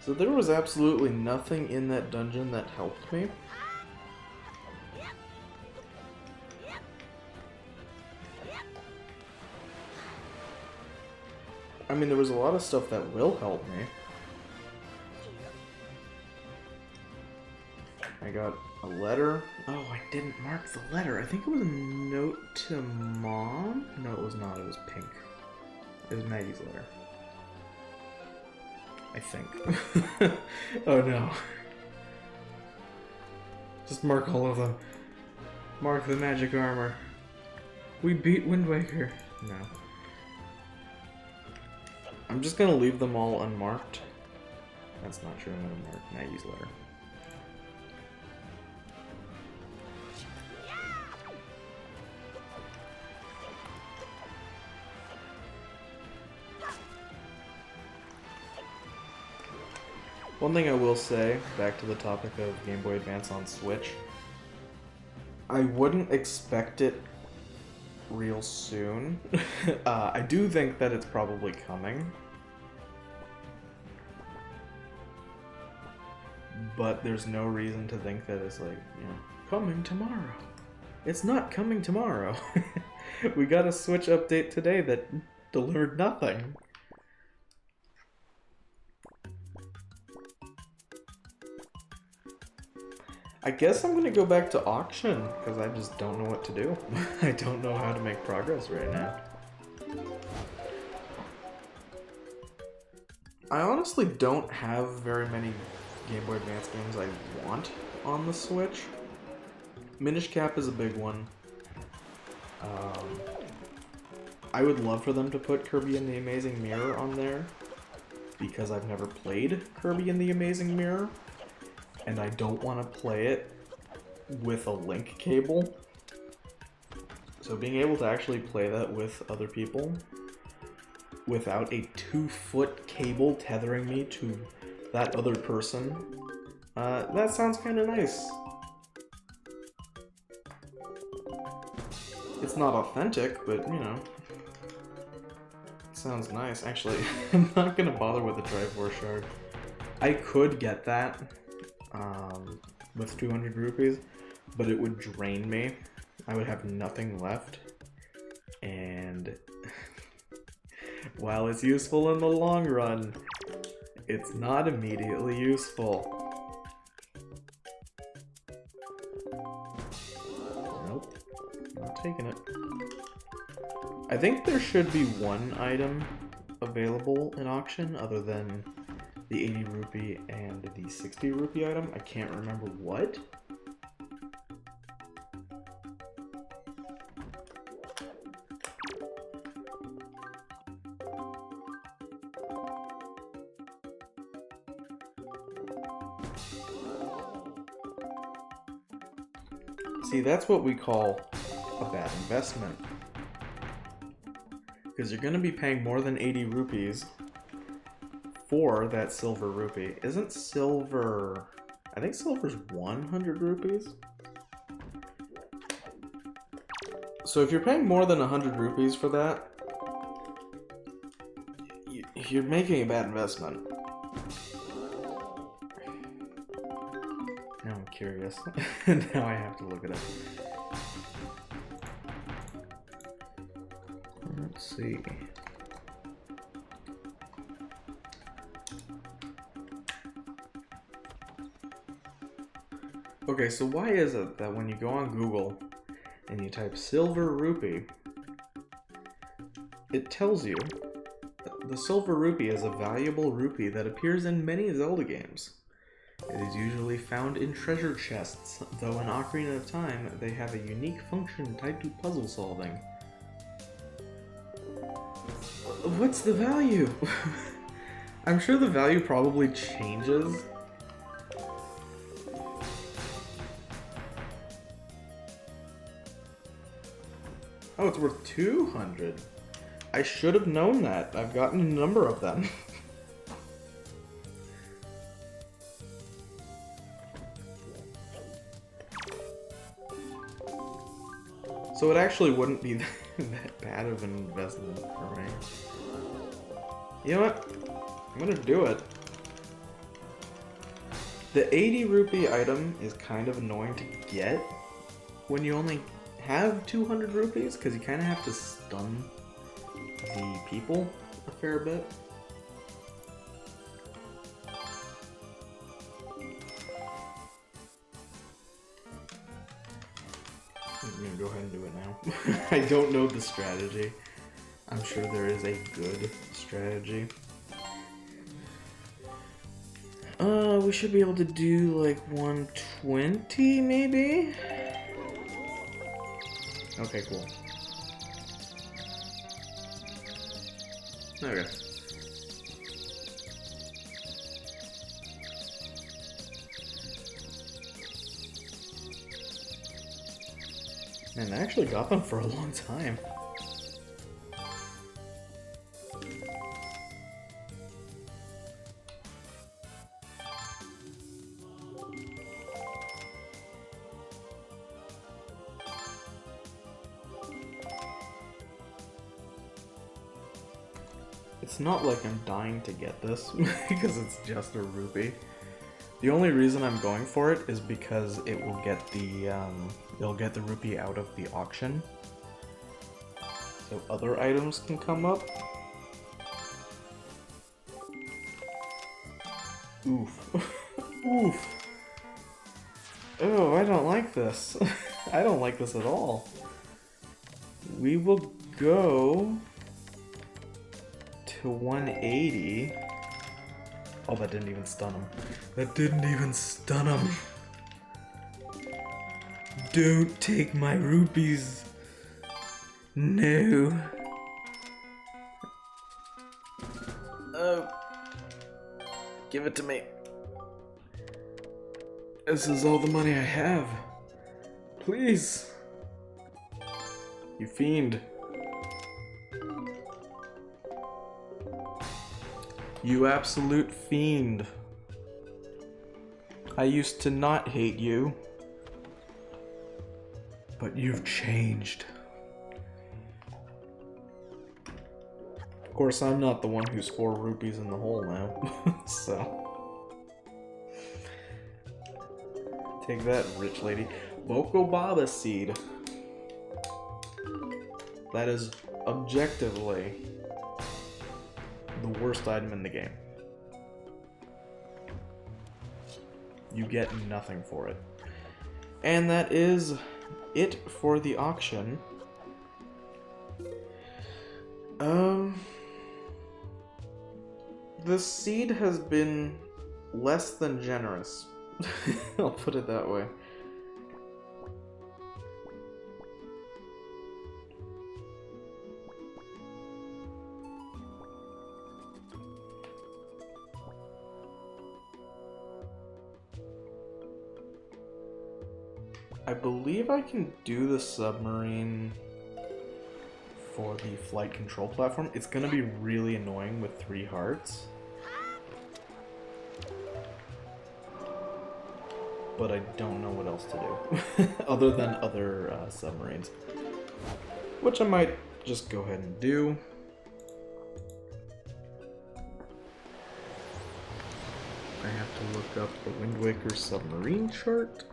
Speaker 1: So there was absolutely nothing in that dungeon that helped me. I mean, there was a lot of stuff that will help me. I got a letter. Oh, I didn't mark the letter. I think it was a note to Mom? No, it was not. It was pink. It was Maggie's letter. I think. Oh no. Just mark all of them. Mark the magic armor. We beat Wind Waker. No. I'm just gonna leave them all unmarked. That's not true. I'm gonna mark Maggie's letter. One thing I will say, back to the topic of Game Boy Advance on Switch, I wouldn't expect it real soon. I do think that it's probably coming. But there's no reason to think that it's like, you know, coming tomorrow. It's not coming tomorrow. We got a Switch update today that delivered nothing. I guess I'm gonna go back to auction, because I just don't know what to do. I don't know how to make progress right now. I honestly don't have very many Game Boy Advance games I want on the Switch. Minish Cap is a big one. I would love for them to put Kirby and the Amazing Mirror on there, because I've never played Kirby and the Amazing Mirror. And I don't want to play it with a link cable. So being able to actually play that with other people without a 2-foot cable tethering me to that other person, that sounds kind of nice. It's not authentic, but you know, it sounds nice. Actually, I'm not gonna bother with the Triforce Shard. I could get that with 200 rupees, but it would drain me. I would have nothing left, and while it's useful in the long run, it's not immediately useful. Nope, not taking it. I think there should be one item available in auction other than the 80 rupee and the 60 rupee item. I can't remember what. See, that's what we call a bad investment. Because you're going to be paying more than 80 rupees for that silver rupee. Isn't silver... I think silver's 100 rupees? So if you're paying more than 100 rupees for that, you're making a bad investment. Now I'm curious. Now I have to look it up. Let's see. Okay, so why is it that when you go on Google and you type silver rupee, it tells you The silver rupee is a valuable rupee that appears in many Zelda games. It is usually found in treasure chests, though in Ocarina of Time, they have a unique function tied to puzzle solving. What's the value? I'm sure the value probably changes. Oh, it's worth 200. I should have known that. I've gotten a number of them. So it actually wouldn't be that bad of an investment for me. You know what? I'm gonna do it. The 80 rupee item is kind of annoying to get when you only have 200 rupees, because you kind of have to stun the people a fair bit. I'm gonna go ahead and do it now. I don't know the strategy. I'm sure there is a good strategy. We should be able to do like 120 maybe? Okay, cool. Okay. Man, I actually got them for a long time. It's not like I'm dying to get this because it's just a rupee. The only reason I'm going for it is because it will get the it'll get the rupee out of the auction, so other items can come up. Oof. Oof. Oh, I don't like this. I don't like this at all. We will go to 180. Oh, that didn't even stun him. That didn't even stun him. Don't take my rupees. No. Oh. Give it to me. This is all the money I have. Please. You fiend. You absolute fiend. I used to not hate you, but you've changed. Of course, I'm not the one who's 4 rupees in the hole now, so. Take that, rich lady. Boko Baba seed. That is objectively the worst item in the game. You get nothing for it. And that is it for the auction. The seed has been less than generous. I'll put it that way. I believe I can do the submarine for the flight control platform. It's gonna be really annoying with 3 hearts. But I don't know what else to do, other than other submarines. Which I might just go ahead and do. I have to look up the Wind Waker submarine chart.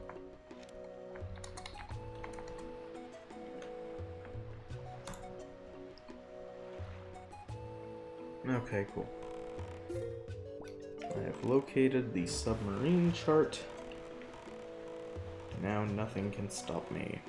Speaker 1: Okay, cool. I have located the submarine chart. Now nothing can stop me.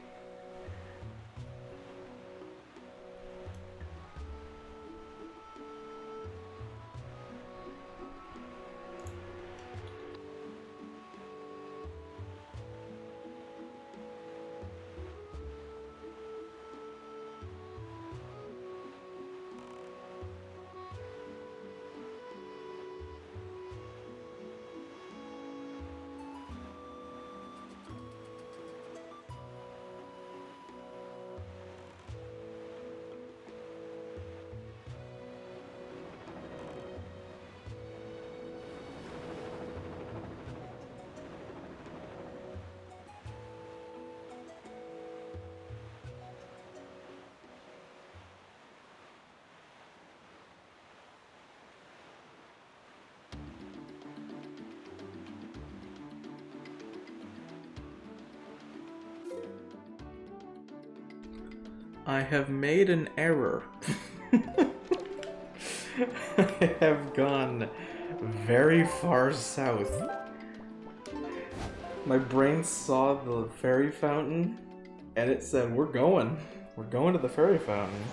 Speaker 1: I have made an error. I have gone very far south. My brain saw the fairy fountain, and it said, we're going to the fairy fountain.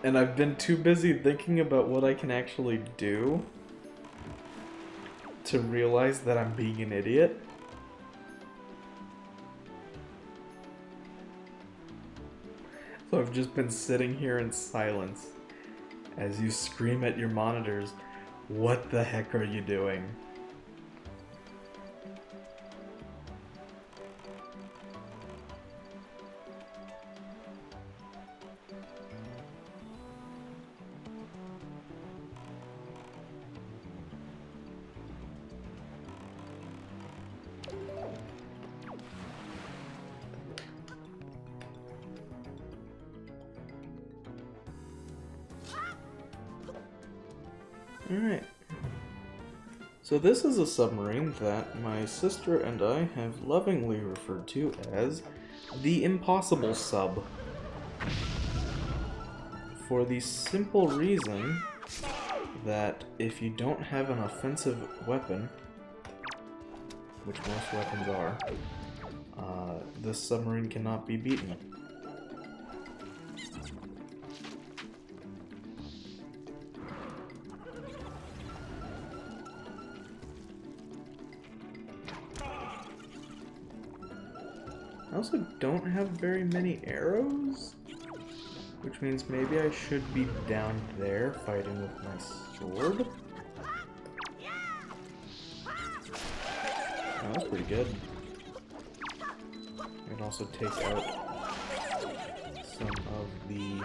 Speaker 1: And I've been too busy thinking about what I can actually do to realize that I'm being an idiot. So I've just been sitting here in silence as you scream at your monitors, what the heck are you doing? Alright. So this is a submarine that my sister and I have lovingly referred to as the Impossible Sub. For the simple reason that if you don't have an offensive weapon, which most weapons are, this submarine cannot be beaten. I also don't have very many arrows, which means maybe I should be down there fighting with my sword. Oh, that's pretty good. I can also take out some of the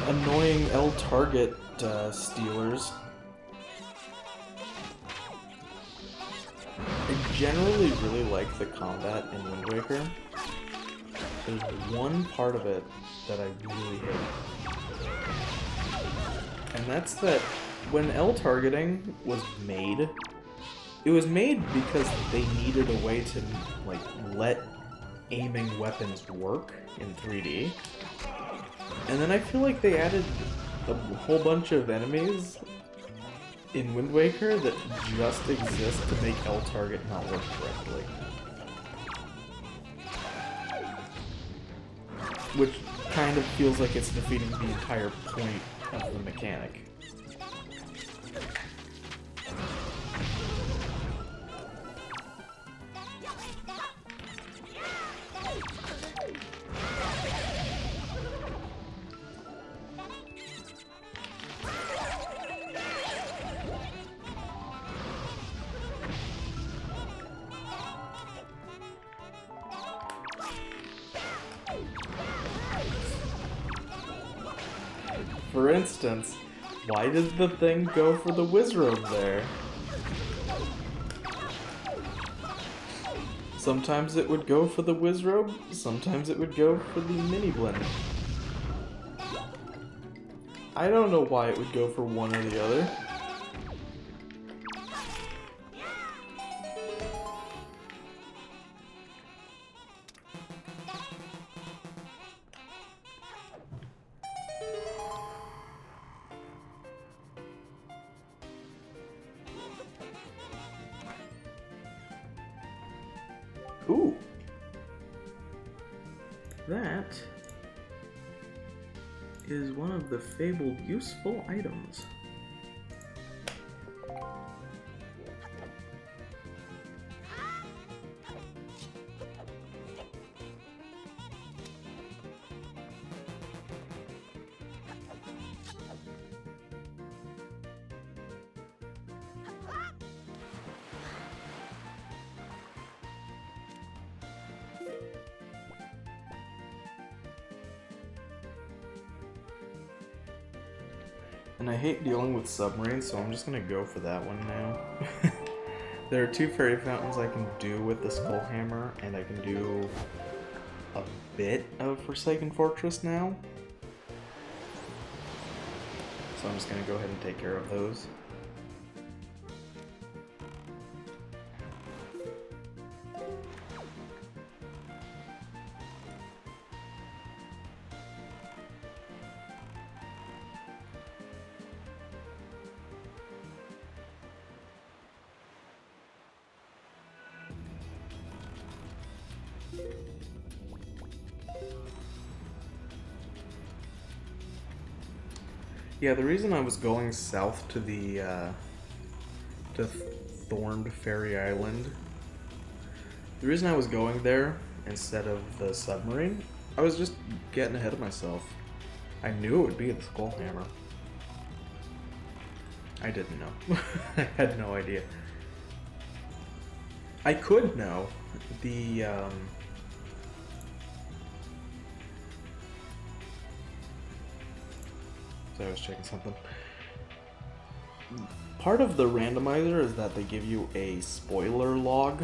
Speaker 1: annoying L target stealers. I generally really like the combat in Wind Waker. There's one part of it that I really hate. And that's that when L targeting was made, it was made because they needed a way to like let aiming weapons work in 3D. And then I feel like they added a whole bunch of enemies in Wind Waker that just exist to make L target not work correctly. Which kind of feels like it's defeating the entire point of the mechanic. For instance, why did the thing go for the Wizrobe there? Sometimes it would go for the Wizrobe, sometimes it would go for the Mini Blend. I don't know why it would go for one or the other. Ooh. That is one of the fabled useful items. And I hate dealing with submarines, so I'm just gonna go for that one now. There are two fairy fountains I can do with the Skull Hammer, and I can do a bit of Forsaken Fortress now. So I'm just gonna go ahead and take care of those. Yeah, the reason I was going south to the to Thorned Fairy Island, the reason I was going there instead of the submarine, I was just getting ahead of myself. I knew it would be the Skull Hammer. I didn't know. I had no idea. I could know. So I was checking something. Part of the randomizer is that they give you a spoiler log,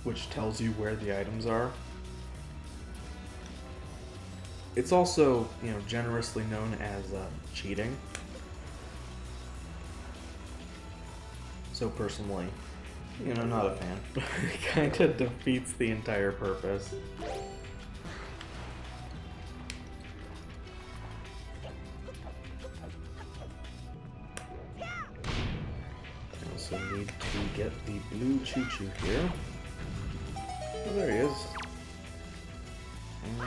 Speaker 1: which tells you where the items are. It's also, you know, generously known as cheating. So personally, you know, not a fan. It kind of defeats the entire purpose. I also need to get the blue choo-choo here. Oh, there he is. There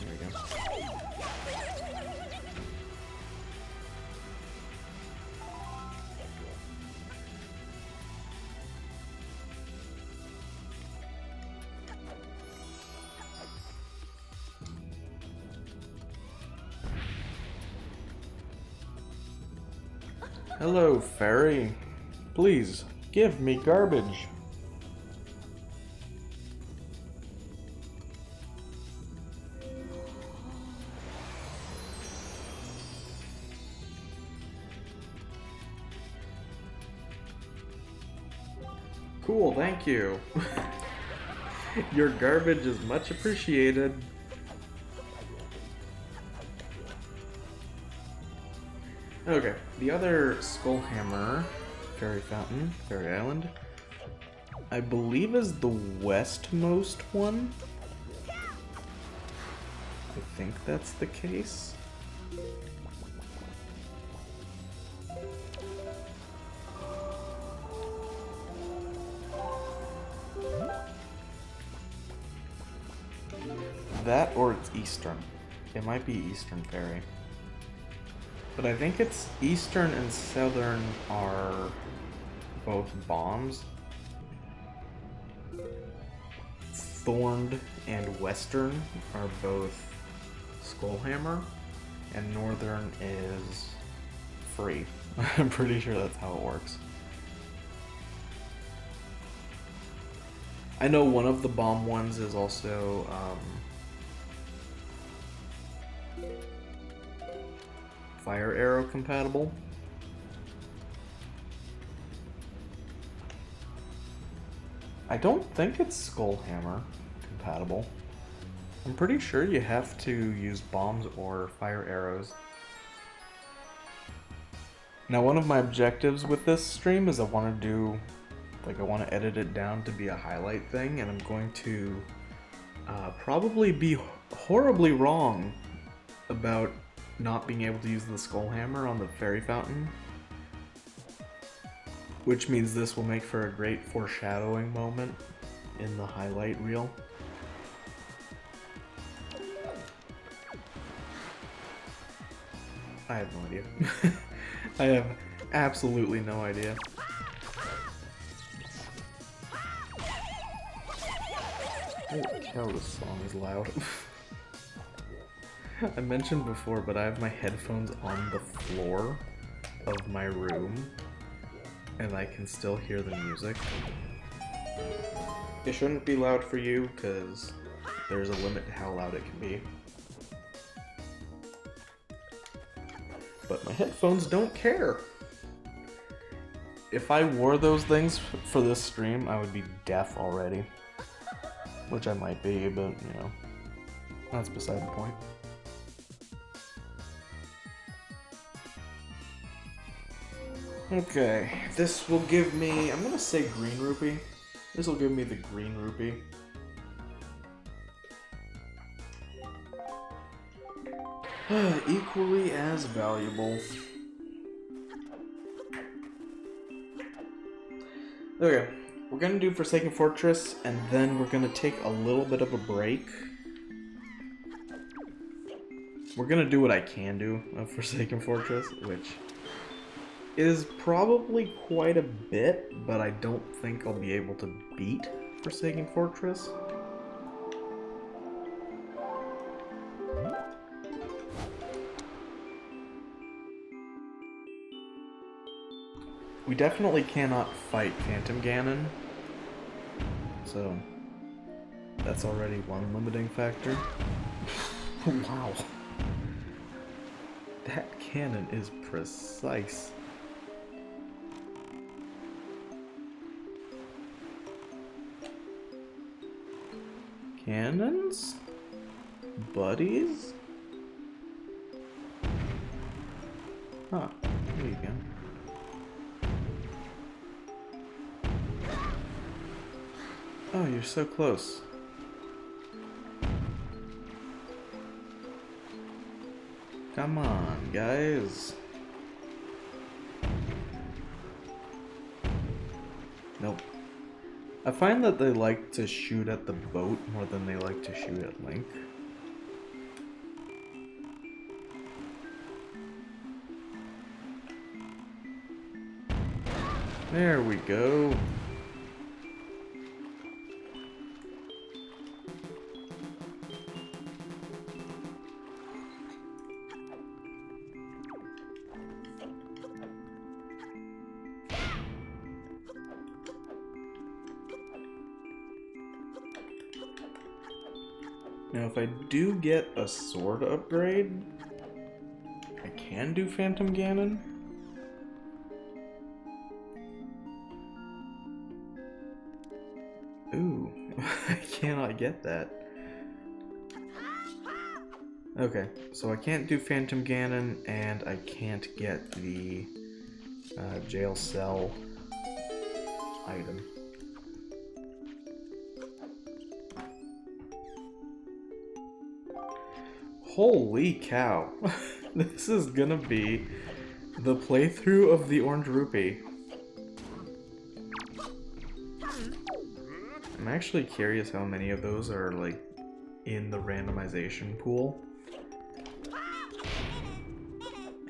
Speaker 1: we go. Hello, fairy. Please, give me garbage. Cool, thank you. Your garbage is much appreciated. Okay, the other Skull Hammer, Fairy Fountain, Fairy Island, I believe is the westmost one. I think that's the case. That or it's Eastern. It might be Eastern Fairy. But I think it's Eastern and Southern are both bombs. Thorned and Western are both Skullhammer. And Northern is free. I'm pretty sure that's how it works. I know one of the bomb ones is also fire arrow compatible. I don't think it's Skull Hammer compatible. I'm pretty sure you have to use bombs or fire arrows. Now, one of my objectives with this stream is I want to edit it down to be a highlight thing, and I'm going to probably be horribly wrong about not being able to use the Skull Hammer on the Fairy Fountain. Which means this will make for a great foreshadowing moment in the highlight reel. I have no idea. I have absolutely no idea. Holy cow, this song is loud. I mentioned before, but I have my headphones on the floor of my room, and I can still hear the music. It shouldn't be loud for you, because there's a limit to how loud it can be. But my headphones don't care. If I wore those things for this stream, I would be deaf already. Which I might be, but, you know, that's beside the point. Okay, this will give me, I'm gonna say green rupee. This will give me the green rupee. Equally as valuable. Okay, We're gonna do Forsaken Fortress, and then we're gonna take a little bit of a break. We're gonna do what I can do of Forsaken Fortress, which is probably quite a bit, but I don't think I'll be able to beat Forsaken Fortress. We definitely cannot fight Phantom Ganon, so that's already one limiting factor. Wow. That cannon is precise. Cannons? Buddies? Huh, there you go. Oh, you're so close. Come on, guys. Nope. I find that they like to shoot at the boat more than they like to shoot at Link. There we go. Now, if I do get a sword upgrade, I can do Phantom Ganon. Ooh, I cannot get that. Okay, so I can't do Phantom Ganon, and I can't get the jail cell item. Holy cow. This is gonna be the playthrough of the Orange Rupee. I'm actually curious how many of those are, like, in the randomization pool.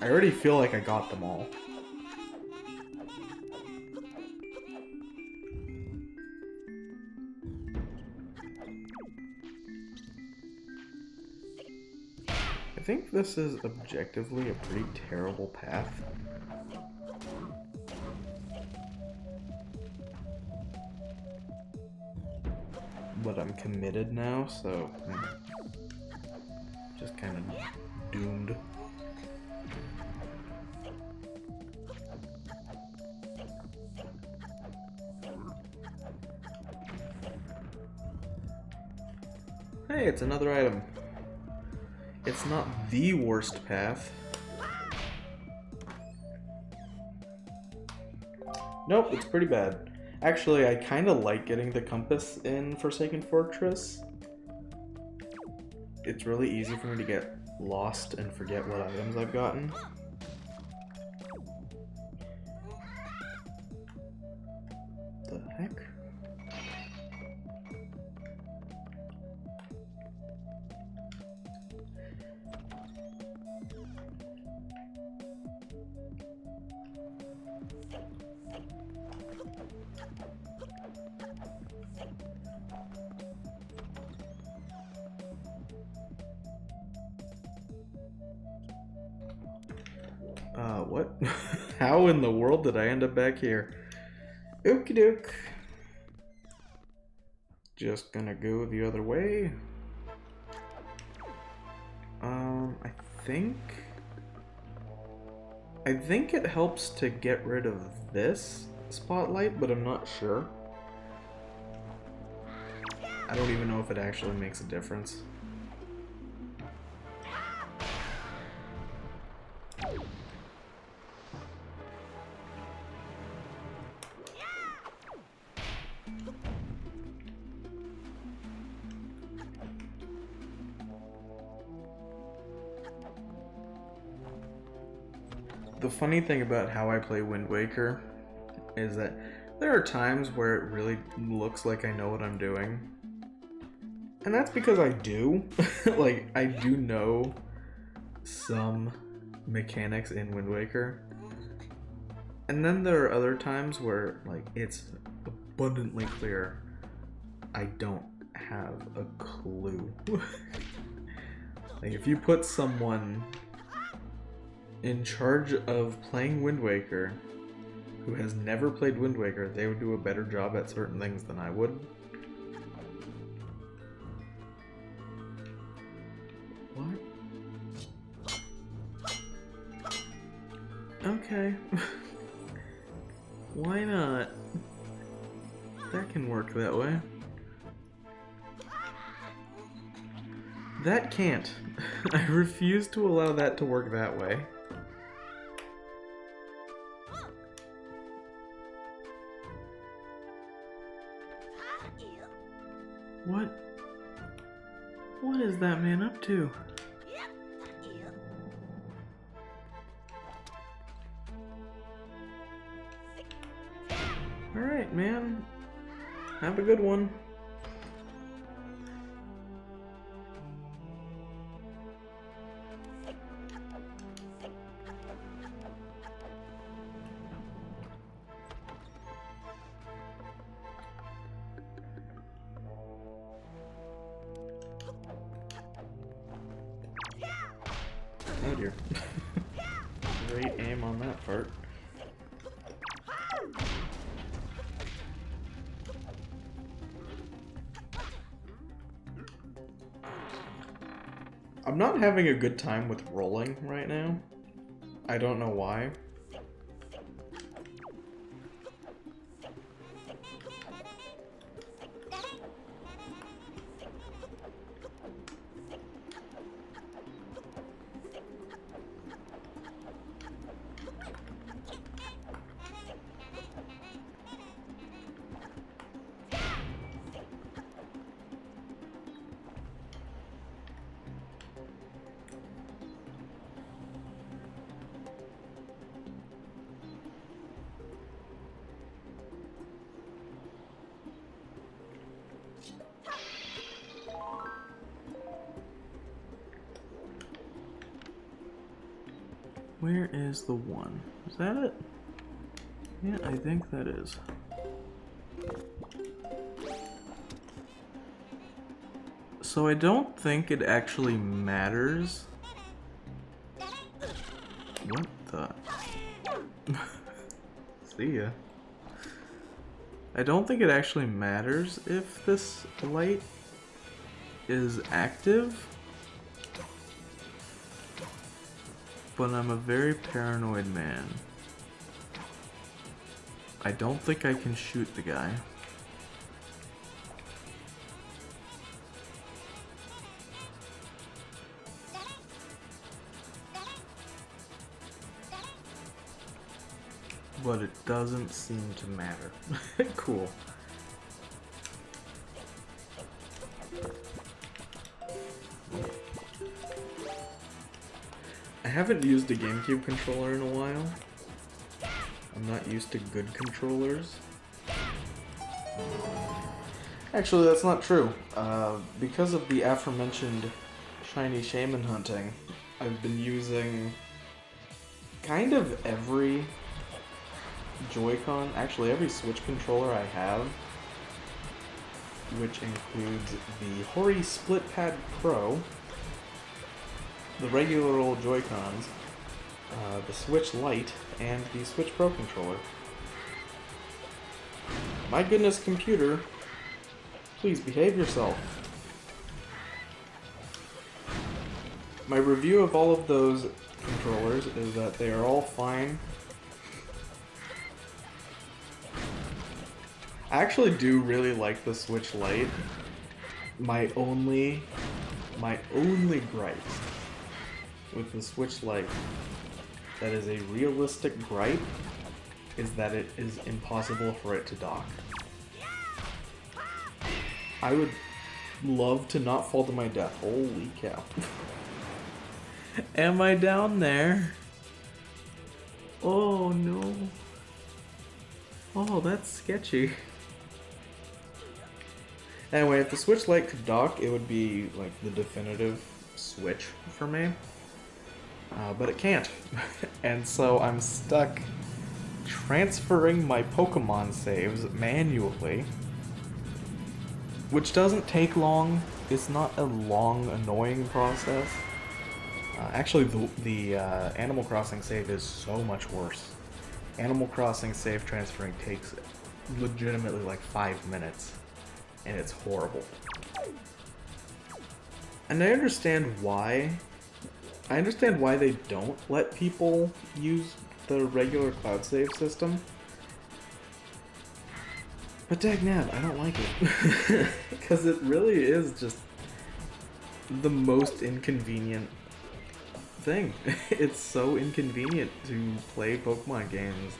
Speaker 1: I already feel like I got them all. I think this is objectively a pretty terrible path. But I'm committed now, so just kind of doomed. Hey, it's another item. It's not the worst path. Nope, it's pretty bad. Actually, I kind of like getting the compass in Forsaken Fortress. It's really easy for me to get lost and forget what items I've gotten. The heck? What? How in the world did I end up back here? Okie doke. Just gonna go the other way. I think it helps to get rid of this spotlight, but I'm not sure. I don't even know if it actually makes a difference. The funny thing about how I play Wind Waker is that There are times where it really looks like I know what I'm doing. And that's because I do. Like, I do know some mechanics in Wind Waker. And then there are other times where, like, it's abundantly clear I don't have a clue. Like, if you put someone in charge of playing Wind Waker who has never played Wind Waker, they would do a better job at certain things than I would. What? Okay. Why not? That can work that way. That can't. I refuse to allow that to work that way. What is that man up to? Alright, man. Have a good one. Oh dear. Great aim on that part. I'm not having a good time with rolling right now. I don't know why. Where is the one? Is that it? Yeah, I think that is. So I don't think it actually matters. What the? See ya. I don't think it actually matters if this light is active. But I'm a very paranoid man. I don't think I can shoot the guy. But it doesn't seem to matter. Cool. I haven't used a GameCube controller in a while. I'm not used to good controllers. Actually, that's not true. Because of the aforementioned shiny shaman hunting, I've been using kind of every Joy-Con, actually every Switch controller I have, which includes the Hori Split Pad Pro, the regular old Joy-Cons, the Switch Lite, and the Switch Pro controller. My goodness, computer, please behave yourself. My review of all of those controllers is that they are all fine. I actually do really like the Switch Lite. My only gripe with the Switch Lite that is a realistic gripe is that it is impossible for it to dock. I would love to not fall to my death. Holy cow. Am I down there? Oh no. Oh, that's sketchy. Anyway, if the Switch Lite could dock, it would be like the definitive Switch for me. But it can't. And so I'm stuck transferring my Pokemon saves manually. Which doesn't take long. It's not a long, annoying process. Actually, the Animal Crossing save is so much worse. Animal Crossing save transferring takes legitimately like 5 minutes, and it's horrible. And I understand why. I understand why they don't let people use the regular cloud save system. But dagnabbit, I don't like it. Because it really is just the most inconvenient thing. It's so inconvenient to play Pokemon games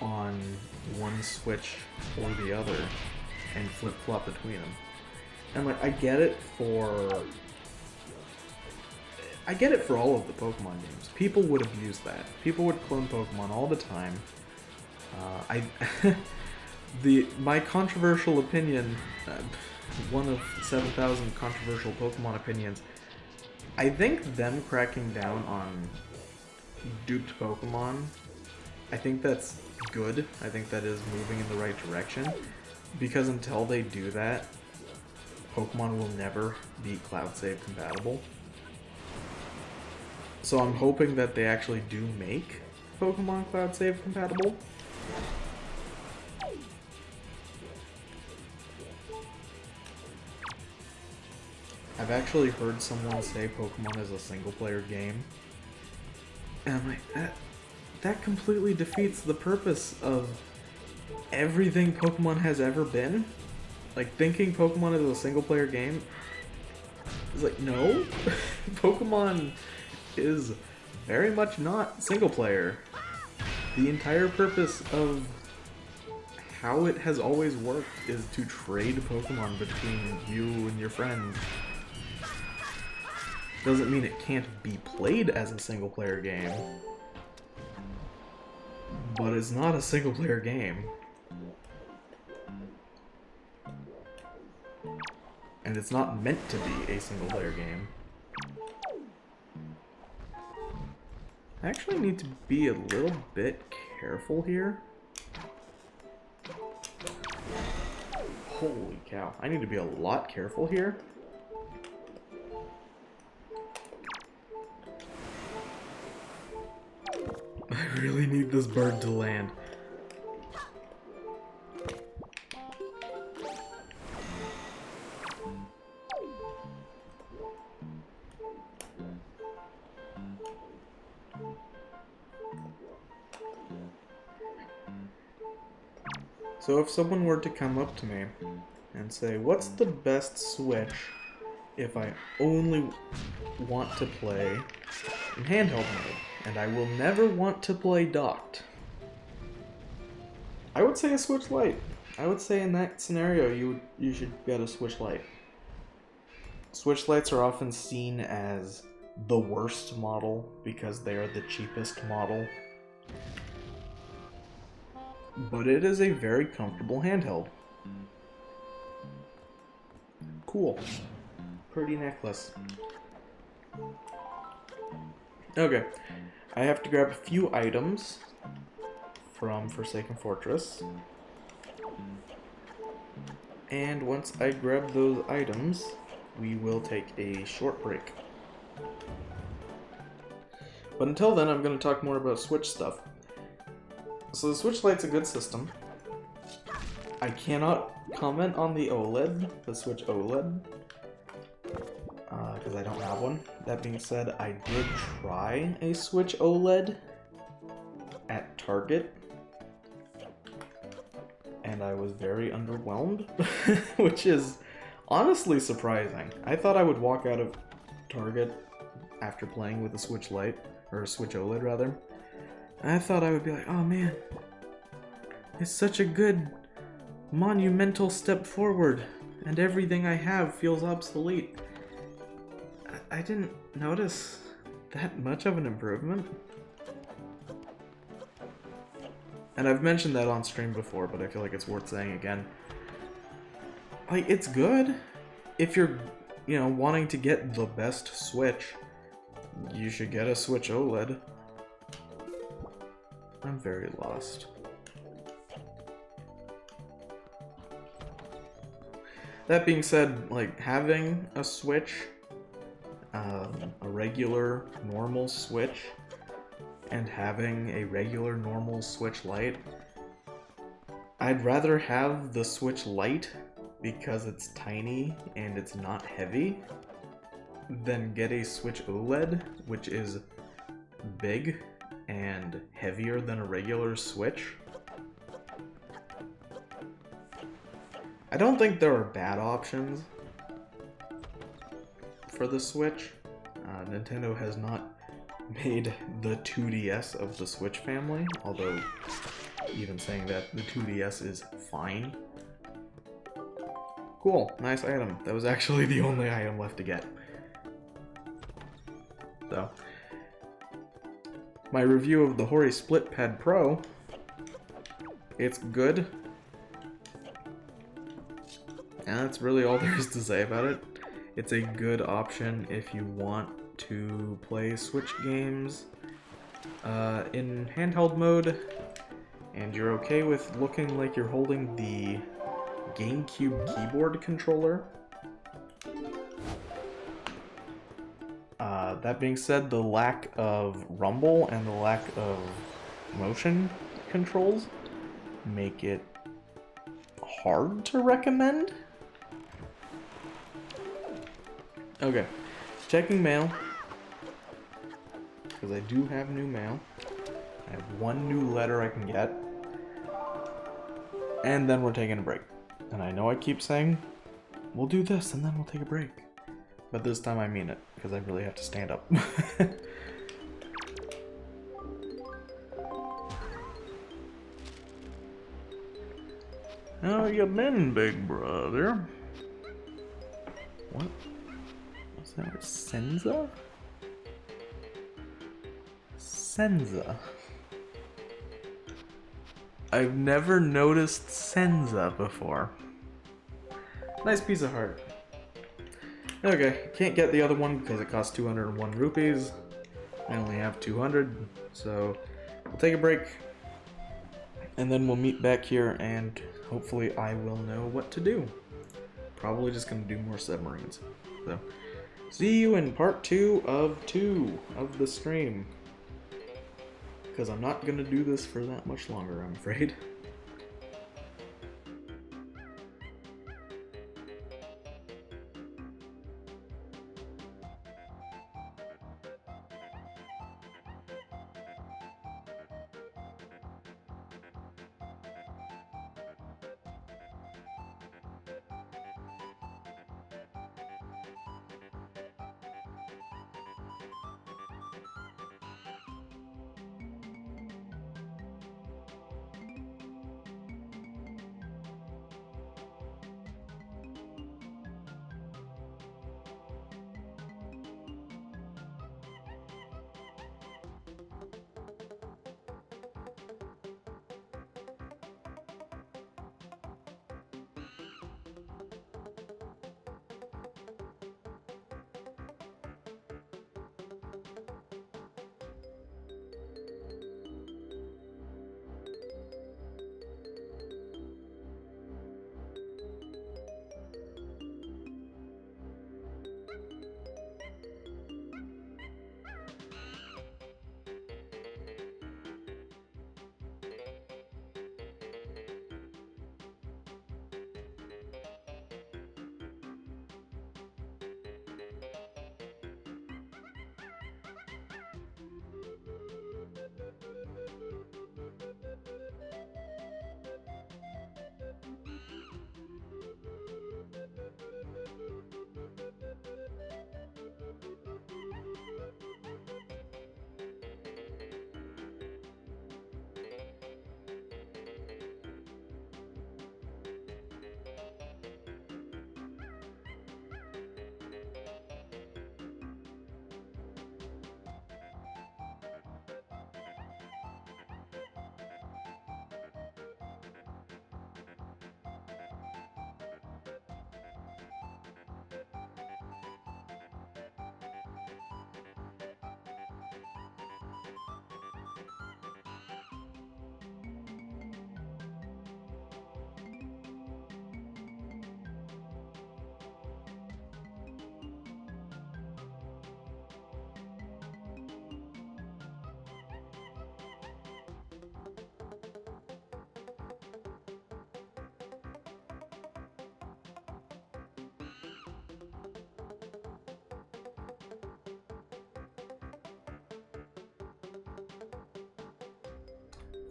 Speaker 1: on one Switch or the other and flip-flop between them. And like, I get it for all of the Pokemon games. People would abuse that. People would clone Pokemon all the time. My controversial opinion, one of 7,000 controversial Pokemon opinions, I think them cracking down on duped Pokemon, I think that's good. I think that is moving in the right direction. Because until they do that, Pokemon will never be cloud save compatible. So I'm hoping that they actually do make Pokemon cloud save compatible. I've actually heard someone say Pokemon is a single-player game. And I'm like, that completely defeats the purpose of everything Pokemon has ever been. Like, thinking Pokemon is a single-player game is like, no. Pokemon is very much not single-player. The entire purpose of how it has always worked is to trade Pokemon between you and your friends. Doesn't mean it can't be played as a single-player game, but it's not a single-player game. And it's not meant to be a single-player game. I actually need to be a little bit careful here. Holy cow, I need to be a lot careful here. I really need this bird to land. So if someone were to come up to me and say, what's the best Switch if I only want to play in handheld mode, and I will never want to play docked? I would say a Switch Lite. I would say in that scenario you should get a Switch Lite. Switch Lites are often seen as the worst model because they are the cheapest model. But it is a very comfortable handheld. Cool. Pretty necklace. Okay. I have to grab a few items from Forsaken Fortress. And once I grab those items, we will take a short break. But until then, I'm going to talk more about Switch stuff. So the Switch Lite's a good system. I cannot comment on the OLED, the Switch OLED, because I don't have one. That being said, I did try a Switch OLED at Target, and I was very underwhelmed, which is honestly surprising. I thought I would walk out of Target after playing with a Switch Lite, or a Switch OLED rather. I thought I would be like, oh man, it's such a good monumental step forward, and everything I have feels obsolete. I didn't notice that much of an improvement. And I've mentioned that on stream before, but I feel like it's worth saying again. Like, it's good. If you're, you know, wanting to get the best Switch, you should get a Switch OLED. I'm very lost. That being said, like, having a Switch, a regular, normal Switch, and having a regular, normal Switch Lite, I'd rather have the Switch Lite because it's tiny and it's not heavy than get a Switch OLED, which is big and heavier than a regular Switch. I don't think there are bad options for the Switch. Nintendo has not made the 2DS of the Switch family, although even saying that, the 2DS is fine. Cool, nice item. That was actually the only item left to get. So, my review of the Hori Split Pad Pro, it's good. And that's really all there is to say about it. It's a good option if you want to play Switch games in handheld mode, and you're okay with looking like you're holding the GameCube keyboard controller. That being said, the lack of rumble and the lack of motion controls make it hard to recommend. Okay, checking mail, because I do have new mail. I have one new letter I can get, and then we're taking a break. And I know I keep saying, we'll do this and then we'll take a break. But this time I mean it, because I really have to stand up. How you been, big brother? What? What's that? Senza? Senza. I've never noticed Senza before. Nice piece of heart. Okay, can't get the other one because it costs 201 rupees. I only have 200, so we'll take a break. And then we'll meet back here and hopefully I will know what to do. Probably just gonna do more submarines. So, see you in part 2 of the stream. Because I'm not gonna do this for that much longer, I'm afraid.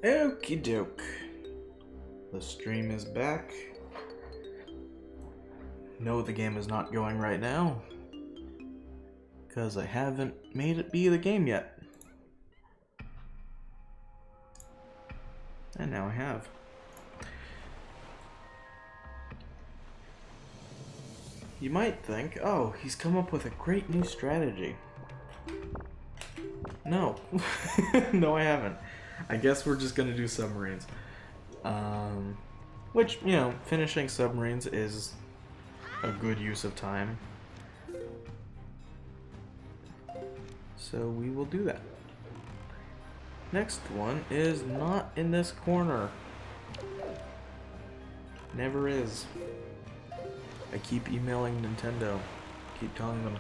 Speaker 1: Okie doke. The stream is back. No, the game is not going right now, because I haven't made it be the game yet. And now I have. You might think, oh, he's come up with a great new strategy. No. No, I haven't. I guess we're just gonna do submarines. Which, you know, finishing submarines is a good use of time. So we will do that. Next one is not in this corner. Never is. I keep emailing Nintendo, keep telling them,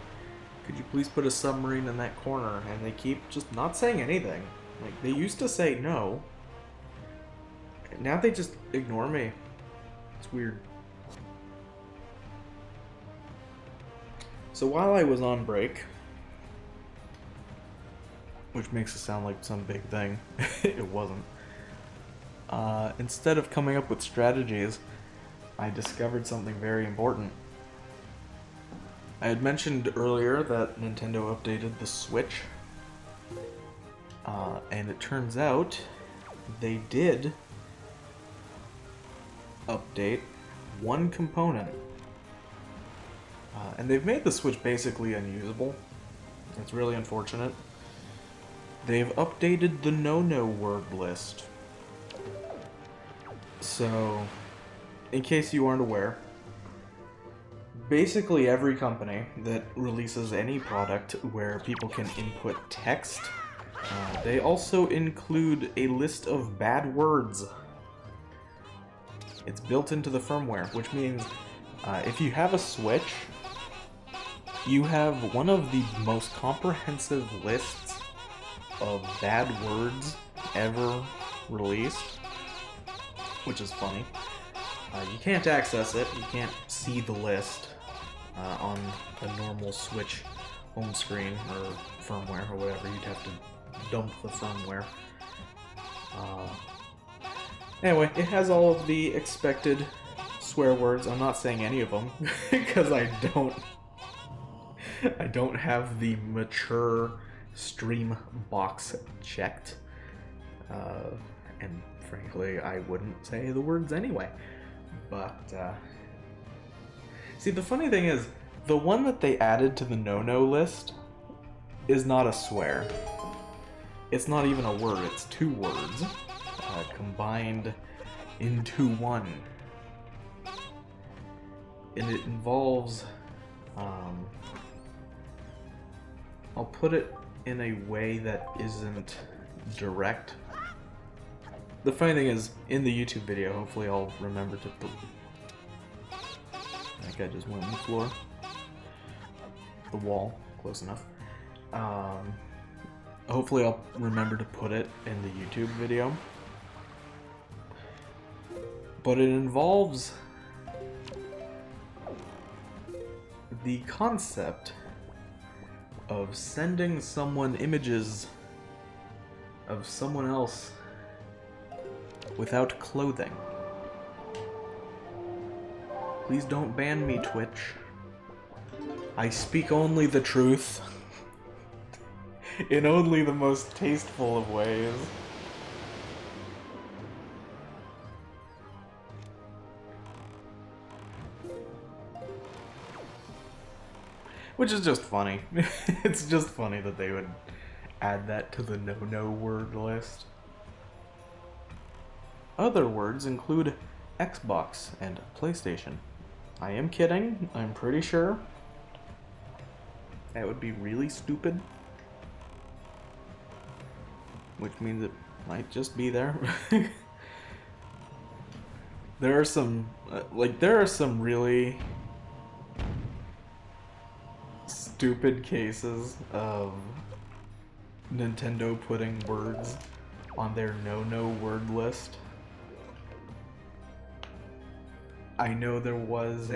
Speaker 1: could you please put a submarine in that corner? And they keep just not saying anything. Like, they used to say no. Now they just ignore me. It's weird. So while I was on break, which makes it sound like some big thing, it wasn't. Instead of coming up with strategies, I discovered something very important. I had mentioned earlier that Nintendo updated the Switch, and it turns out they did update one component. And they've made the Switch basically unusable. It's really unfortunate. They've updated the no-no word list. So, in case you aren't aware, basically every company that releases any product where people can input text, they also include a list of bad words. It's built into the firmware, which means if you have a Switch, you have one of the most comprehensive lists of bad words ever released, which is funny. You can't access it, you can't see the list on a normal Switch home screen or firmware or whatever. You'd have to dump the firmware. Anyway, it has all of the expected swear words. I'm not saying any of them because I don't have the mature stream box checked. And frankly, I wouldn't say the words anyway. But, see, the funny thing is, the one that they added to the no-no list is not a swear. It's not even a word, it's two words combined into one. And it involves, I'll put it in a way that isn't direct. The funny thing is, in the YouTube video, hopefully I'll remember to put... That guy just went on the floor. The wall, close enough. Hopefully I'll remember to put it in the YouTube video. But it involves the concept of sending someone images of someone else without clothing. Please don't ban me, Twitch. I speak only the truth. In only the most tasteful of ways. Which is just funny. It's just funny that they would add that to the no-no word list. Other words include Xbox and PlayStation. I am kidding, I'm pretty sure. That would be really stupid. Which means it might just be there. There are some, there are some really stupid cases of Nintendo putting words on their no-no word list. I know there was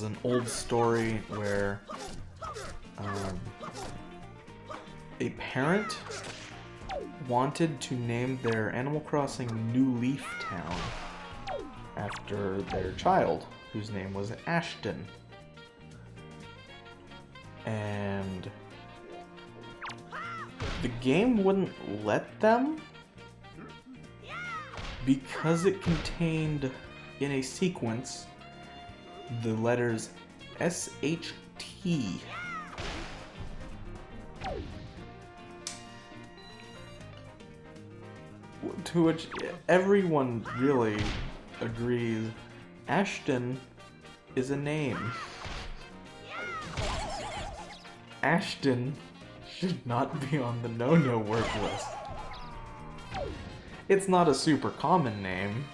Speaker 1: an old story where A parent wanted to name their Animal Crossing New Leaf Town after their child, whose name was Ashton. And the game wouldn't let them because it contained, in a sequence, the letters SHT. To which everyone really agrees Ashton is a name. Ashton should not be on the no-no word list. It's not a super common name.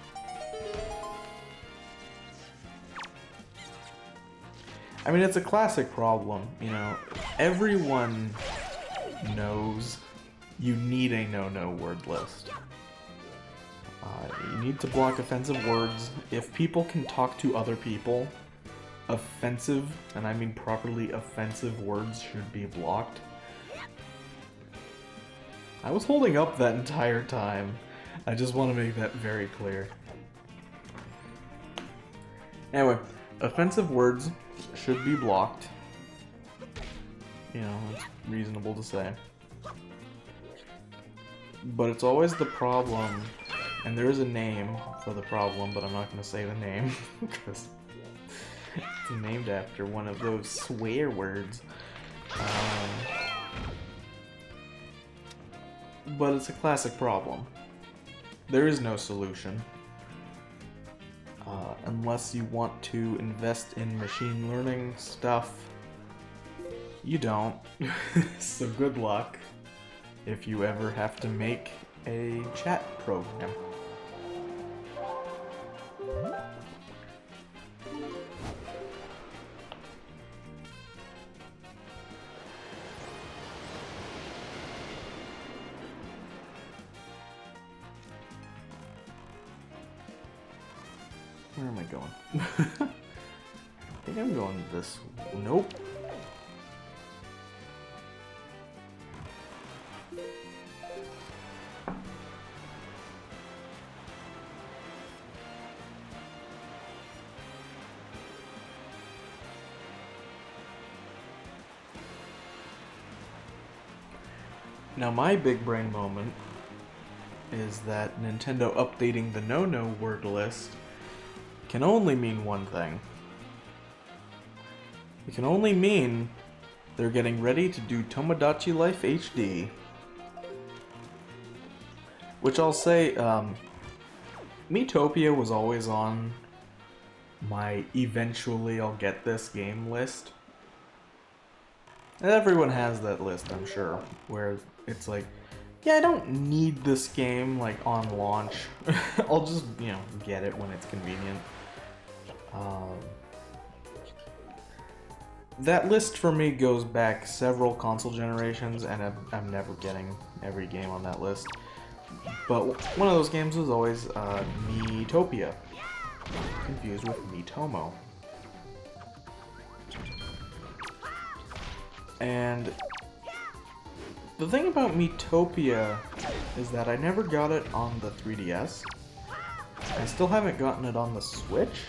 Speaker 1: I mean, it's a classic problem, you know. Everyone knows you need a no-no word list. You need to block offensive words. If people can talk to other people, offensive, and I mean properly offensive words should be blocked. I was holding up that entire time. I just want to make that very clear. Anyway, offensive words should be blocked. You know, it's reasonable to say. But it's always the problem, and there is a name for the problem, but I'm not going to say the name, because it's named after one of those swear words. But it's a classic problem. There is no solution. Unless you want to invest in machine learning stuff, you don't. So good luck if you ever have to make a chat program. Where am I going? I think I'm going this... Nope. Now my big brain moment is that Nintendo updating the no-no word list can only mean one thing. It can only mean they're getting ready to do Tomodachi Life HD. Which I'll say, Miitopia was always on my eventually I'll get this game list. And everyone has that list, I'm sure, where it's like, yeah, I don't need this game, like, on launch. I'll just, you know, get it when it's convenient. That list for me goes back several console generations, and I'm never getting every game on that list. But one of those games was always Miitopia, confused with Miitomo. And the thing about Miitopia is that I never got it on the 3DS. I still haven't gotten it on the Switch.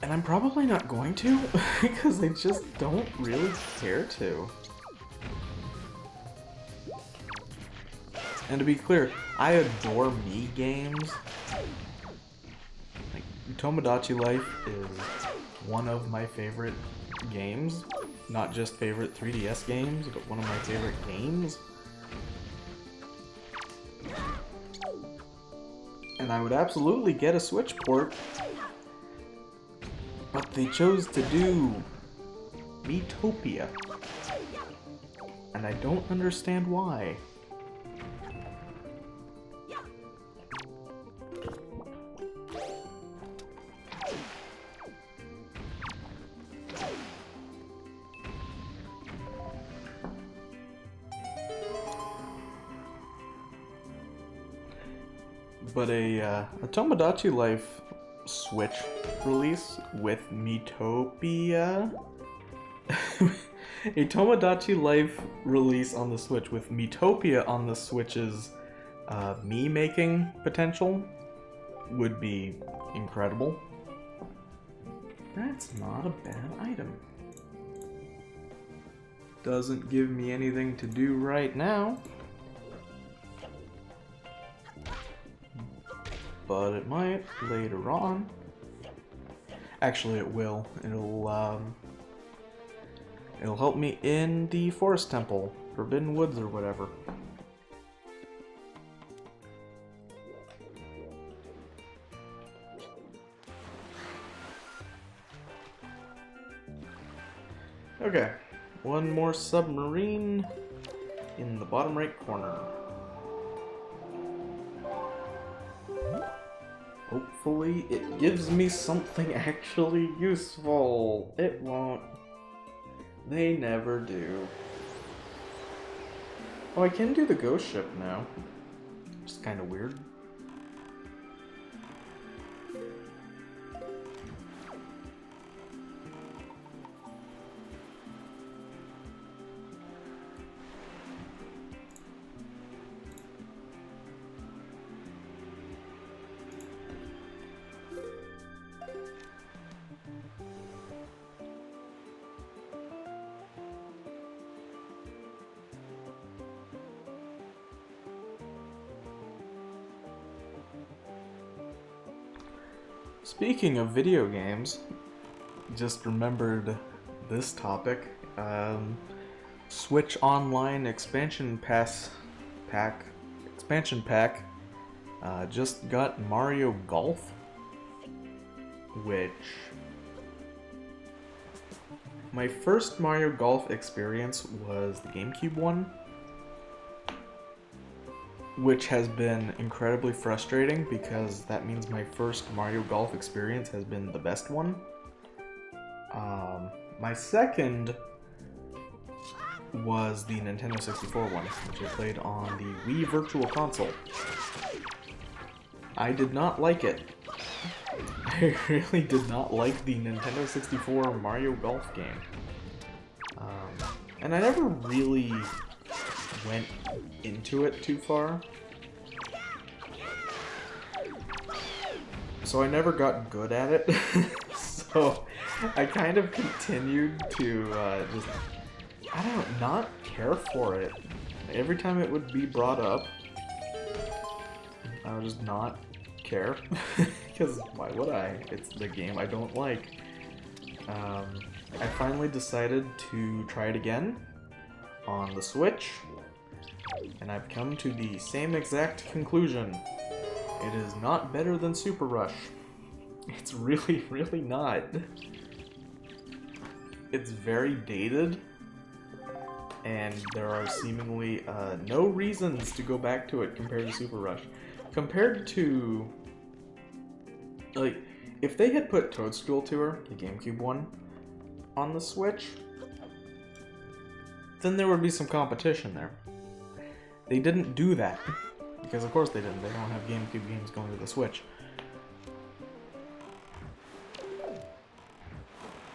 Speaker 1: And I'm probably not going to, because I just don't really care to. And to be clear, I adore Mii games. Like, Tomodachi Life is one of my favorite games. Not just favorite 3DS games, but one of my favorite games. And I would absolutely get a Switch port. But they chose to do Miitopia. And I don't understand why. But a Tomodachi Life Switch release with Miitopia A Tomodachi Life release on the Switch with Miitopia on the Switch's me-making potential would be incredible. That's not a bad item. Doesn't give me anything to do right now. But it might later on. Actually, it will. It'll help me in the Forest Temple, Forbidden Woods or whatever. Okay, one more submarine in the bottom right corner. Hopefully it gives me something actually useful. It won't. They never do. Oh, I can do the ghost ship now. Just kind of weird. Speaking of video games, just remembered this topic. Switch Online expansion pack just got Mario Golf, which my first Mario Golf experience was the GameCube one, which has been incredibly frustrating because that means my first Mario Golf experience has been the best one. My second was the Nintendo 64 one, which I played on the Wii Virtual Console. I did not like it. I really did not like the Nintendo 64 Mario Golf game. And I never really went into it too far. So I never got good at it. So I kind of continued to just, I don't not care for it. Every time it would be brought up, I would just not care. Because why would I? It's the game I don't like. I finally decided to try it again on the Switch, and I've come to the same exact conclusion. It is not better than Super Rush. It's really, really not. It's very dated, and there are seemingly no reasons to go back to it compared to Super Rush. Compared to, like, if they had put Toadstool Tour, the GameCube one, on the Switch, then there would be some competition there. They didn't do that. Because of course they didn't. They don't have GameCube games going to the Switch.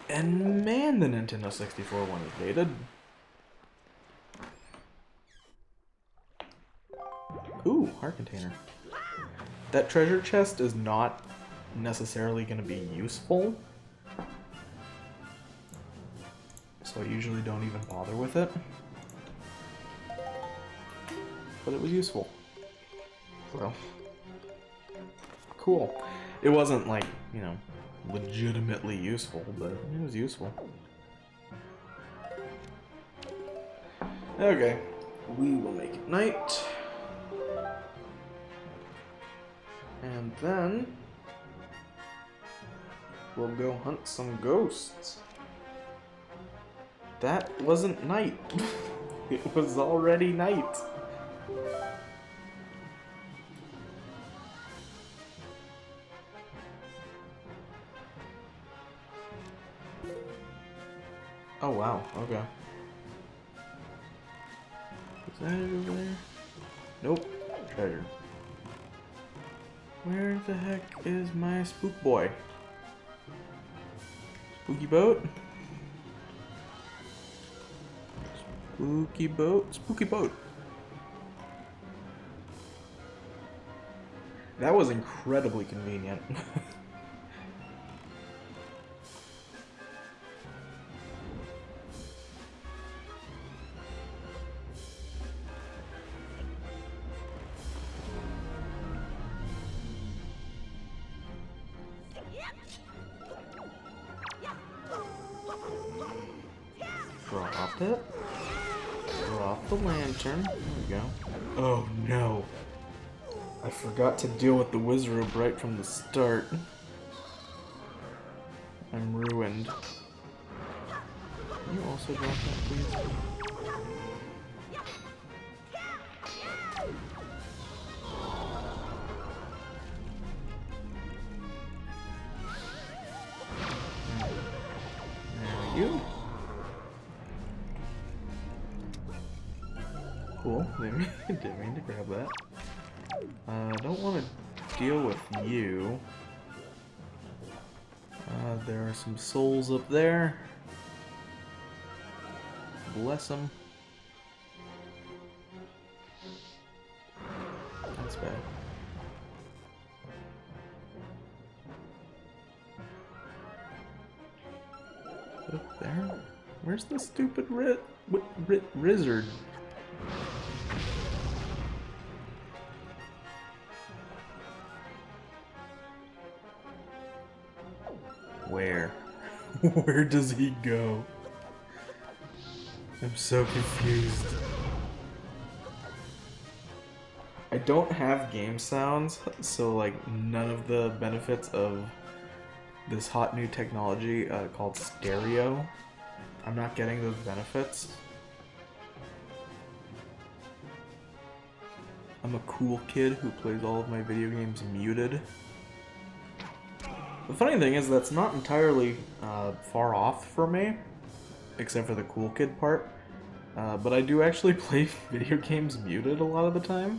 Speaker 1: And man, the Nintendo 64 one is dated. Ooh, heart container. That treasure chest is not necessarily going to be useful. So I usually don't even bother with it. But it was useful. So, cool. It wasn't like, you know, legitimately useful, but it was useful. Okay, we will make it night. And then we'll go hunt some ghosts. That wasn't night. It was already night. Oh wow, okay. Is that it over there? Nope. Treasure. Where the heck is my spook boy? Spooky boat? Spooky boat. Spooky boat. That was incredibly convenient. Drop it. Drop the lantern. There we go. Oh no. I forgot to deal with the wizard right from the start. I'm ruined. Can you also drop that, please? Now you. Cool. Didn't mean to grab that. Don't want to deal with you. There are some souls up there. Bless them. That's bad. Up there? Where's the stupid wizard? Where? Where does he go? I'm so confused. I don't have game sounds, so like none of the benefits of this hot new technology called stereo. I'm not getting those benefits. I'm a cool kid who plays all of my video games muted. The funny thing is that's not entirely far off for me, except for the cool kid part. But I do actually play video games muted a lot of the time.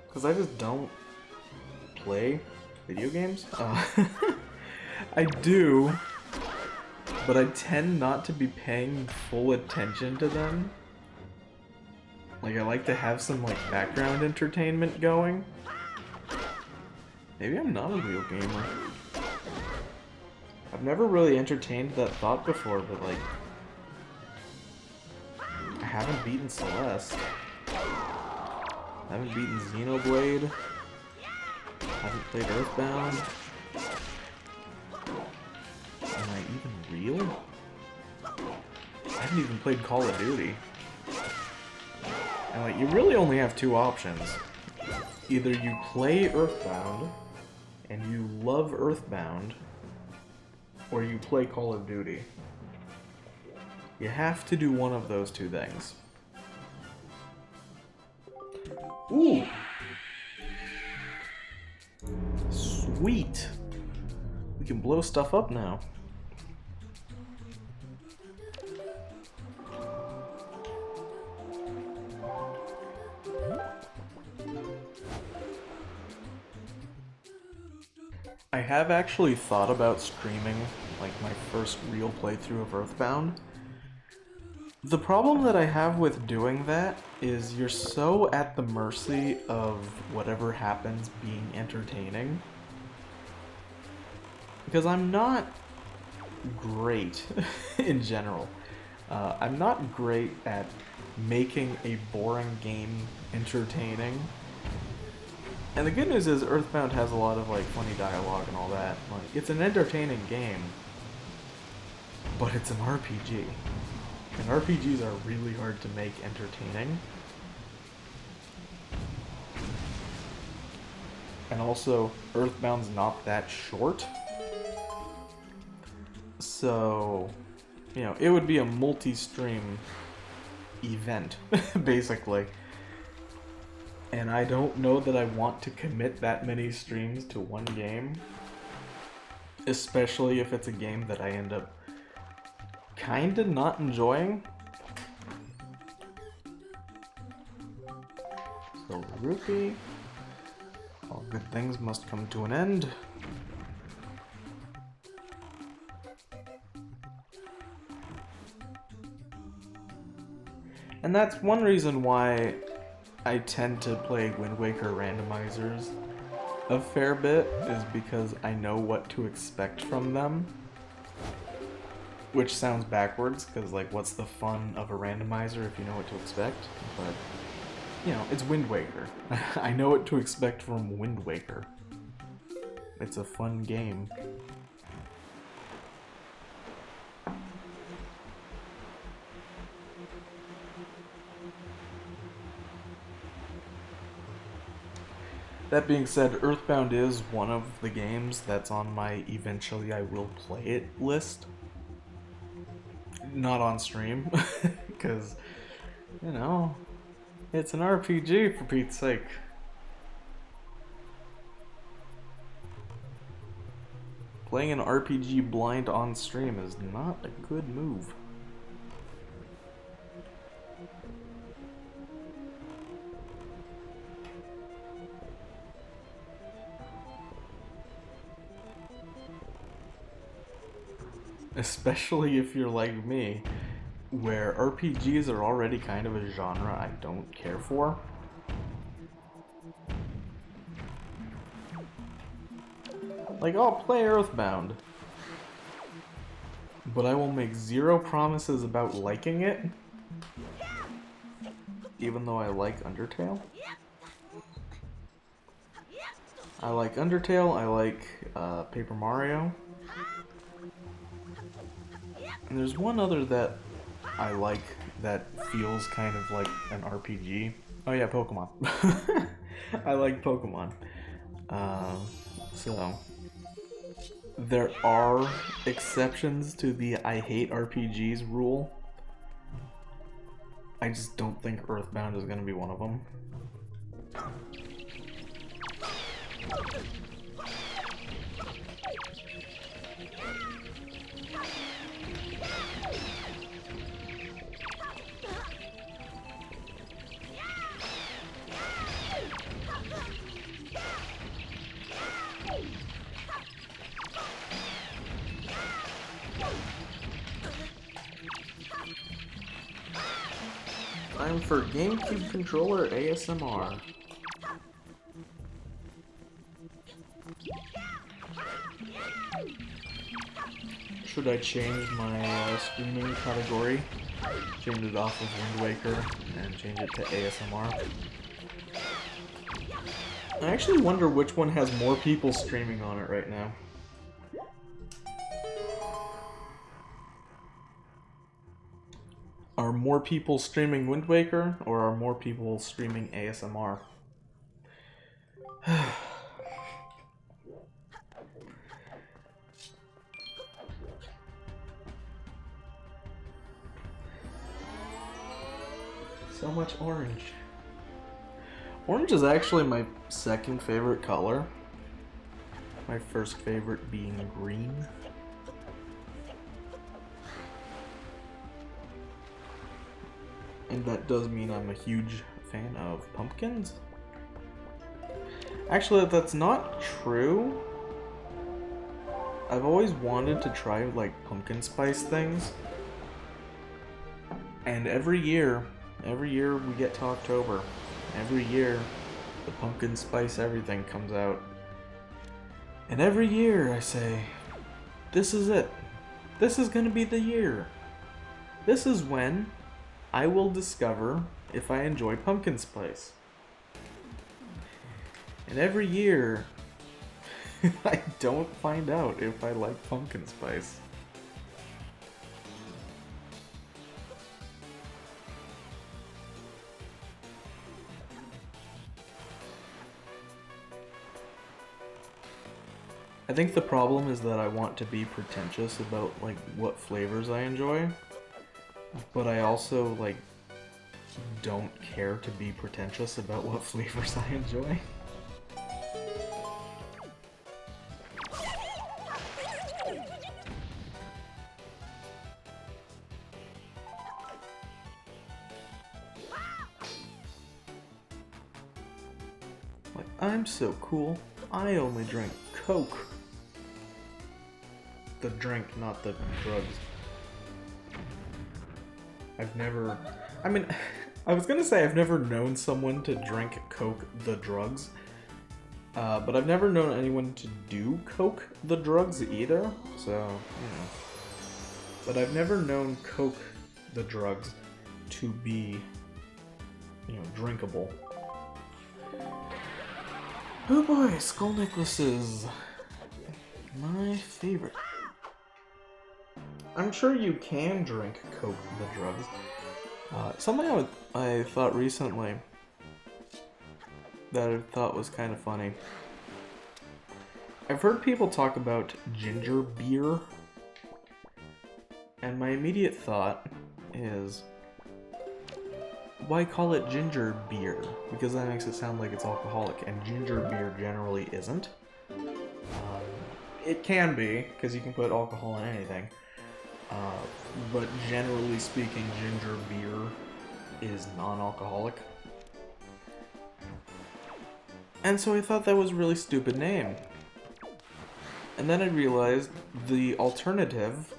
Speaker 1: Because I just don't play video games. I do, but I tend not to be paying full attention to them. Like, I like to have some, like, background entertainment going. Maybe I'm not a real gamer. I've never really entertained that thought before, but, like, I haven't beaten Celeste. I haven't beaten Xenoblade. I haven't played Earthbound. Am I even real? I haven't even played Call of Duty. And like, you really only have two options. Either you play Earthbound, and you love Earthbound, or you play Call of Duty. You have to do one of those two things. Ooh! Sweet! We can blow stuff up now. I have actually thought about streaming, like, my first real playthrough of Earthbound. The problem that I have with doing that is you're so at the mercy of whatever happens being entertaining. Because I'm not great in general. I'm not great at making a boring game entertaining. And the good news is Earthbound has a lot of like funny dialogue and all that. Like, it's an entertaining game, but it's an RPG. And RPGs are really hard to make entertaining. And also, Earthbound's not that short. So, you know, it would be a multi-stream event, basically. And I don't know that I want to commit that many streams to one game. Especially if it's a game that I end up kinda not enjoying. So, rupee. All good things must come to an end. And that's one reason why I tend to play Wind Waker randomizers a fair bit, is because I know what to expect from them. Which sounds backwards, because like, what's the fun of a randomizer if you know what to expect? But, you know, it's Wind Waker. I know what to expect from Wind Waker. It's a fun game. That being said, Earthbound is one of the games that's on my eventually I will play it list. Not on stream, because, you know, it's an RPG for Pete's sake. Playing an RPG blind on stream is not a good move. Especially if you're like me, where RPGs are already kind of a genre I don't care for. Like, I'll play Earthbound, but I will make zero promises about liking it, even though I like Undertale. I like Undertale, I like Paper Mario. And there's one other that I like that feels kind of like an RPG. Oh yeah, Pokemon. I like Pokemon. So there are exceptions to the I hate RPGs rule. I just don't think Earthbound is going to be one of them. Time for GameCube controller ASMR. Should I change my streaming category? Change it off of Wind Waker and change it to ASMR? I actually wonder which one has more people streaming on it right now. Are more people streaming Wind Waker, or are more people streaming ASMR? So much orange. Orange is actually my second favorite color. My first favorite being green. And that does mean I'm a huge fan of pumpkins. Actually, that's not true. I've always wanted to try like pumpkin spice things. And every year we get to October, every year the pumpkin spice everything comes out. And every year I say, this is it. This is gonna be the year. This is when I will discover if I enjoy pumpkin spice. And every year, I don't find out if I like pumpkin spice. I think the problem is that I want to be pretentious about like what flavors I enjoy. But I also, like, don't care to be pretentious about what flavors I enjoy. Like, I'm so cool, I only drink Coke. The drink, not the drugs. I mean, I was gonna say I've never known someone to drink Coke the drugs, but I've never known anyone to do Coke the drugs either, so, you know. But I've never known Coke the drugs to be, you know, drinkable. Oh boy, skull necklaces. My favorite. I'm sure you can drink Coke the drugs. Something I thought recently that I thought was kind of funny. I've heard people talk about ginger beer, and my immediate thought is, why call it ginger beer? Because that makes it sound like it's alcoholic, and ginger beer generally isn't. It can be, because you can put alcohol in anything. But generally speaking, ginger beer is non-alcoholic. And so I thought that was a really stupid name. And then I realized the alternative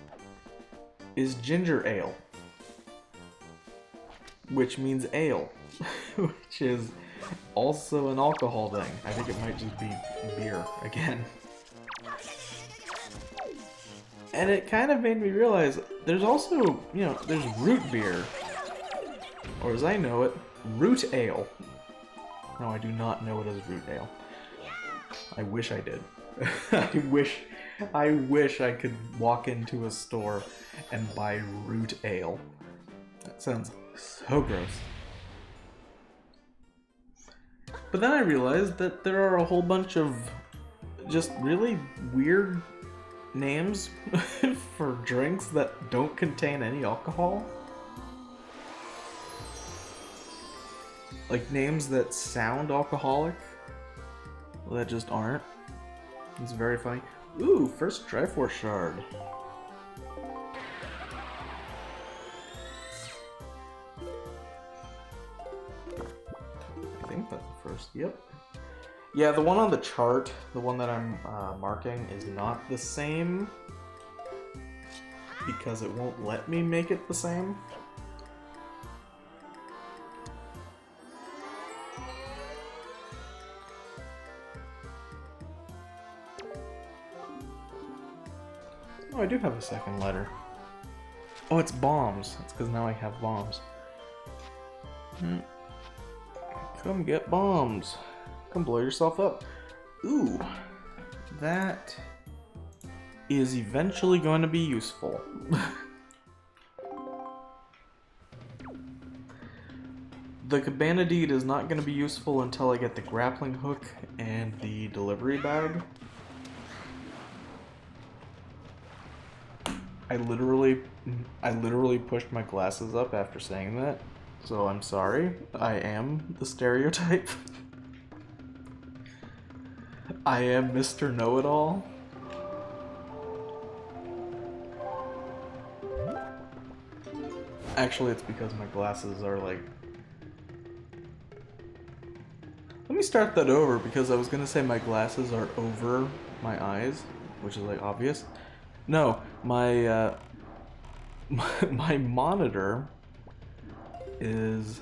Speaker 1: is ginger ale. Which means ale. Which is also an alcohol thing. I think it might just be beer again. And it kind of made me realize there's also, you know, there's root beer. Or as I know it, root ale. No, I do not know it as root ale. I wish I did. I wish I could walk into a store and buy root ale. That sounds so gross. But then I realized that there are a whole bunch of just really weird names for drinks that don't contain any alcohol. Like names that sound alcoholic, that just aren't. It's very funny. Ooh, first Triforce shard. I think that's the first, yep. Yeah, the one on the chart, the one that I'm marking, is not the same because it won't let me make it the same. Oh, I do have a second letter. Oh, it's bombs. It's because now I have bombs. Come get bombs. Come blow yourself up. Ooh, that is eventually going to be useful. The Cabana Deed is not going to be useful until I get the grappling hook and the delivery bag. I literally pushed my glasses up after saying that, so I'm sorry. I am the stereotype. I am Mr. Know-It-All. Actually, it's because my glasses are like... Let me start that over, because I was gonna say my glasses are over my eyes, which is like obvious. No, my my monitor is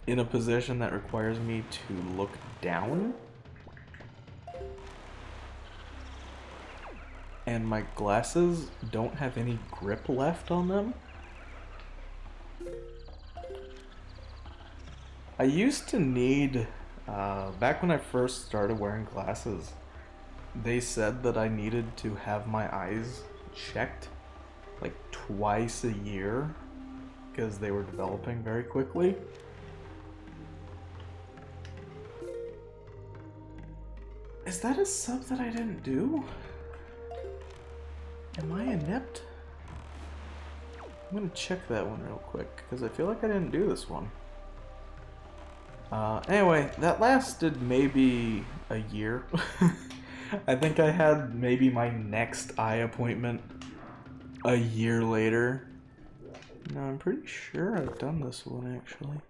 Speaker 1: in a position that requires me to look down. And my glasses don't have any grip left on them. I used to need, back when I first started wearing glasses, they said that I needed to have my eyes checked like twice a year because they were developing very quickly. Is that a sub that I didn't do? Am I inept? I'm gonna check that one real quick because I feel like I didn't do this one. Anyway, that lasted maybe a year. I think I had maybe my next eye appointment a year later. No, I'm pretty sure I've done this one actually.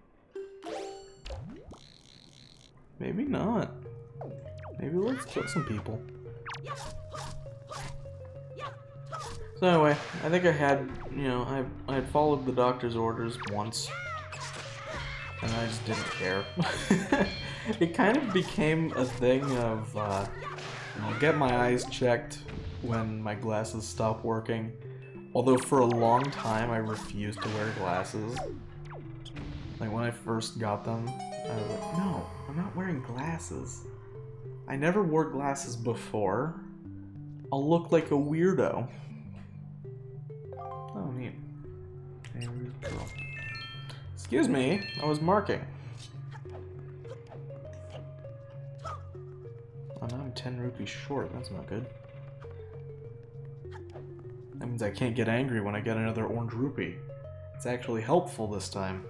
Speaker 1: Maybe not. Maybe let's kill some people. So anyway, I think I had, you know, I had followed the doctor's orders once. and I just didn't care. It kind of became a thing of, I'll get my eyes checked when my glasses stop working. Although for a long time I refused to wear glasses. Like when I first got them, I was like, no, I'm not wearing glasses. I never wore glasses before. I'll look like a weirdo. Oh, neat. Excuse me, I was marking. Oh, now I'm 10 rupees short. That's not good. That means I can't get angry when I get another orange rupee. It's actually helpful this time.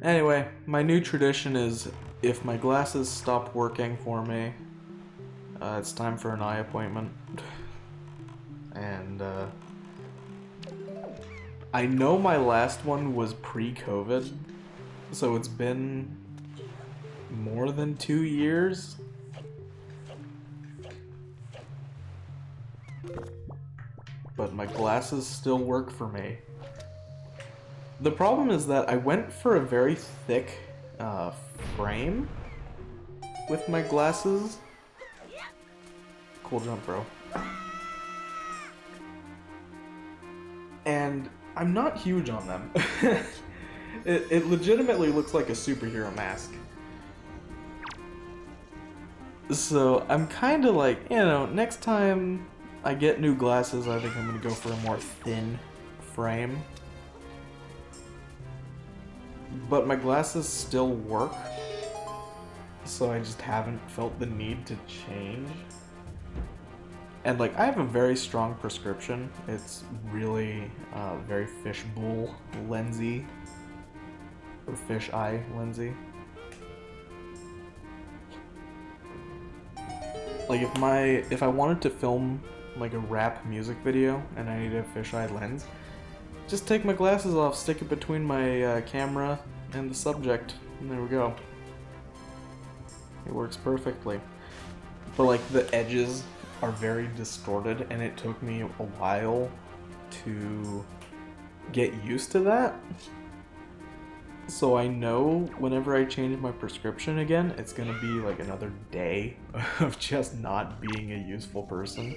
Speaker 1: Anyway, my new tradition is if my glasses stop working for me, it's time for an eye appointment. And I know my last one was pre-COVID, so it's been more than 2 years. But my glasses still work for me. The problem is that I went for a very thick frame with my glasses. Cool jump, bro. And I'm not huge on them. It legitimately looks like a superhero mask. So I'm kind of like, you know, next time I get new glasses, I think I'm going to go for a more thin frame. But my glasses still work, so I just haven't felt the need to change. And like, I have a very strong prescription. It's really very fishbowl lensy, or fish eye lensy. Like if I wanted to film like a rap music video and I needed a fisheye lens, just take my glasses off, stick it between my camera and the subject, and there we go. It works perfectly. But like the edges are very distorted, and it took me a while to get used to that. So I know whenever I change my prescription again, it's gonna be like another day of just not being a useful person.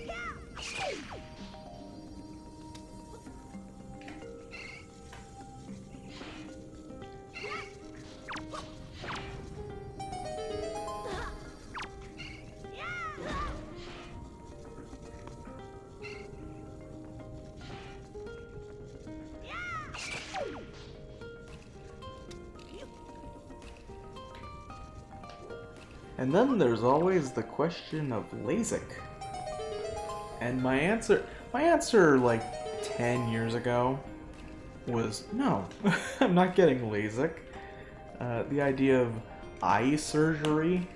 Speaker 1: And then there's always the question of LASIK. And my answer like 10 years ago was no, I'm not getting LASIK. The idea of eye surgery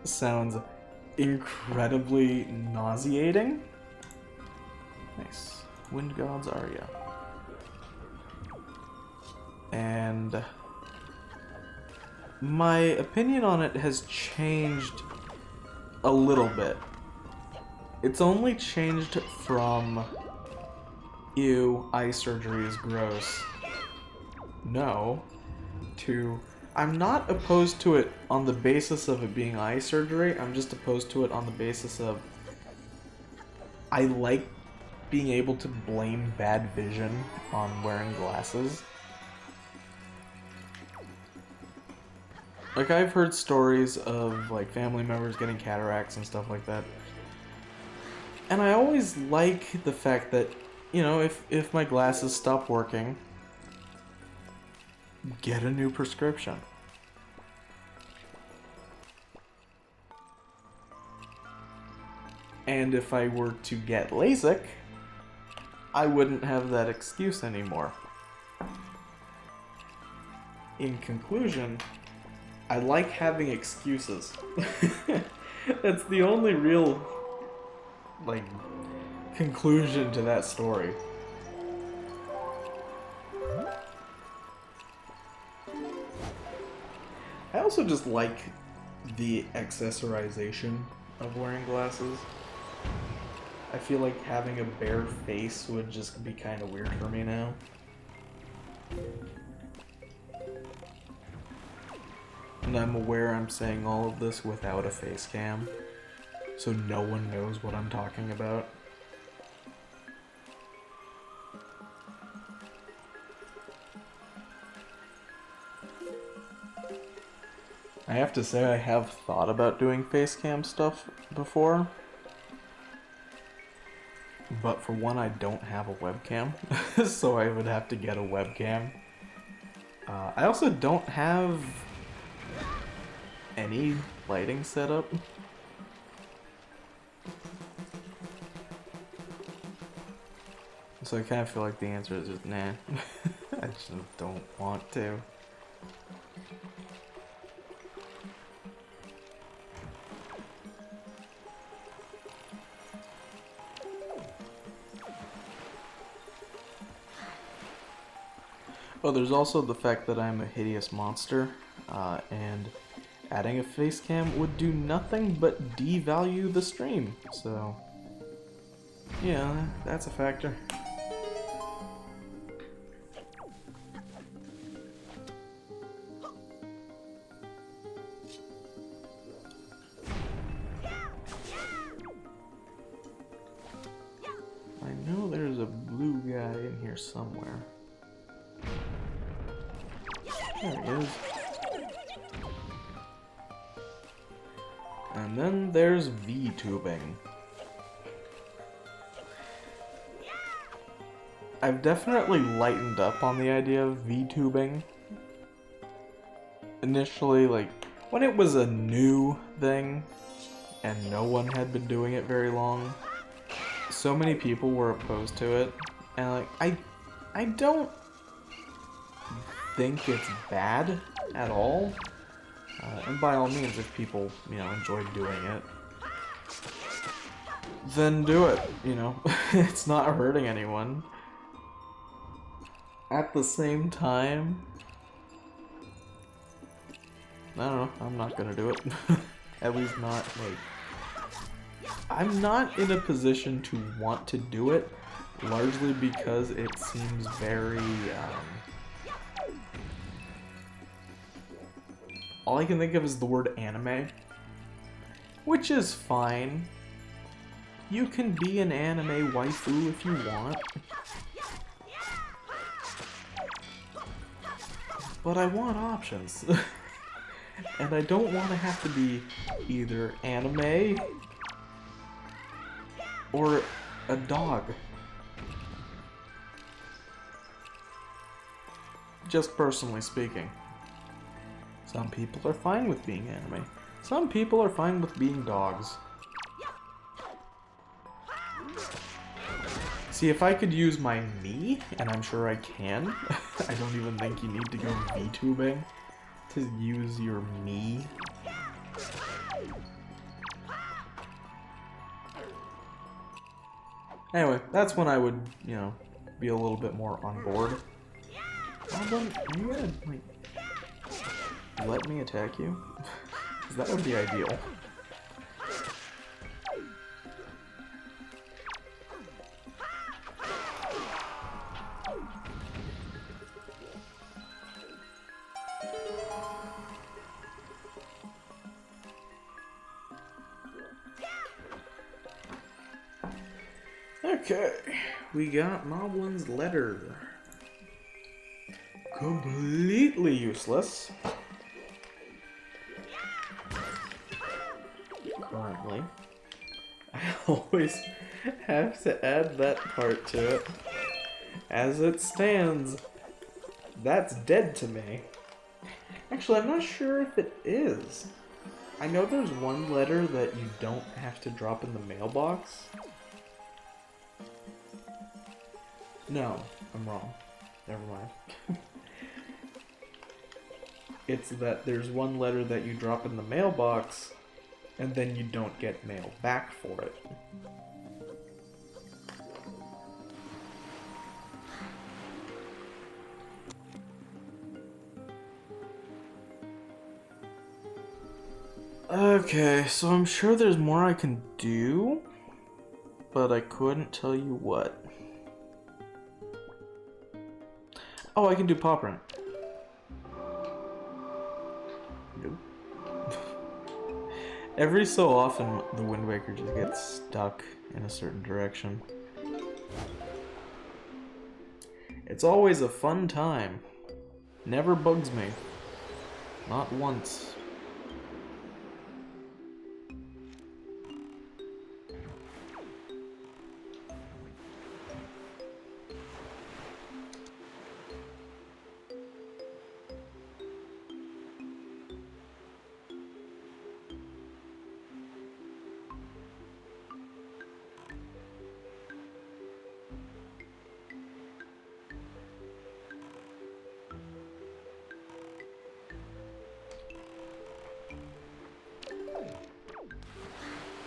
Speaker 1: sounds incredibly nauseating. Nice. Wind God's Arya. And my opinion on it has changed a little bit. It's only changed from, ew, eye surgery is gross, no, to, I'm not opposed to it on the basis of it being eye surgery, I'm just opposed to it on the basis of, I like being able to blame bad vision on wearing glasses. Like, I've heard stories of, like, family members getting cataracts and stuff like that. And I always like the fact that, you know, if my glasses stop working, get a new prescription. And if I were to get LASIK, I wouldn't have that excuse anymore. In conclusion, I like having excuses. That's the only real, like, conclusion to that story. I also just like the accessorization of wearing glasses. I feel like having a bare face would just be kind of weird for me now. And I'm aware I'm saying all of this without a face cam, so no one knows what I'm talking about. I have to say I have thought about doing face cam stuff before, but for one I don't have a webcam, so I would have to get a webcam. I also don't have any lighting setup. So I kind of feel like the answer is just nah. I just don't want to. Oh, there's also the fact that I'm a hideous monster, and adding a face cam would do nothing but devalue the stream, so yeah, that's a factor. I know there's a blue guy in here somewhere. There he is. And then there's VTubing. I've definitely lightened up on the idea of VTubing. Initially, like, when it was a new thing, and no one had been doing it very long, so many people were opposed to it, and like, I don't think it's bad at all. And by all means, if people, you know, enjoy doing it, then do it, you know. It's not hurting anyone. At the same time, I don't know, I'm not gonna do it. At least not, like, I'm not in a position to want to do it, largely because it seems very, all I can think of is the word anime, which is fine. You can be an anime waifu if you want. But I want options. And I don't want to have to be either anime or a dog. Just personally speaking. Some people are fine with being anime. Some people are fine with being dogs. See, if I could use my me, and I'm sure I can, I don't even think you need to go VTubing to use your me. Anyway, that's when I would, you know, be a little bit more on board. Goblin, are you gonna, like, let me attack you? Because that would be ideal. Okay, we got Moblin's letter. Completely useless. Currently. I always have to add that part to it. As it stands, that's dead to me. Actually, I'm not sure if it is. I know there's one letter that you don't have to drop in the mailbox. No, I'm wrong. Never mind. It's that there's one letter that you drop in the mailbox, and then you don't get mail back for it. Okay, so I'm sure there's more I can do, but I couldn't tell you what. Oh, I can do paw print. Nope. Every so often, the Wind Waker just gets stuck in a certain direction. It's always a fun time. Never bugs me. Not once.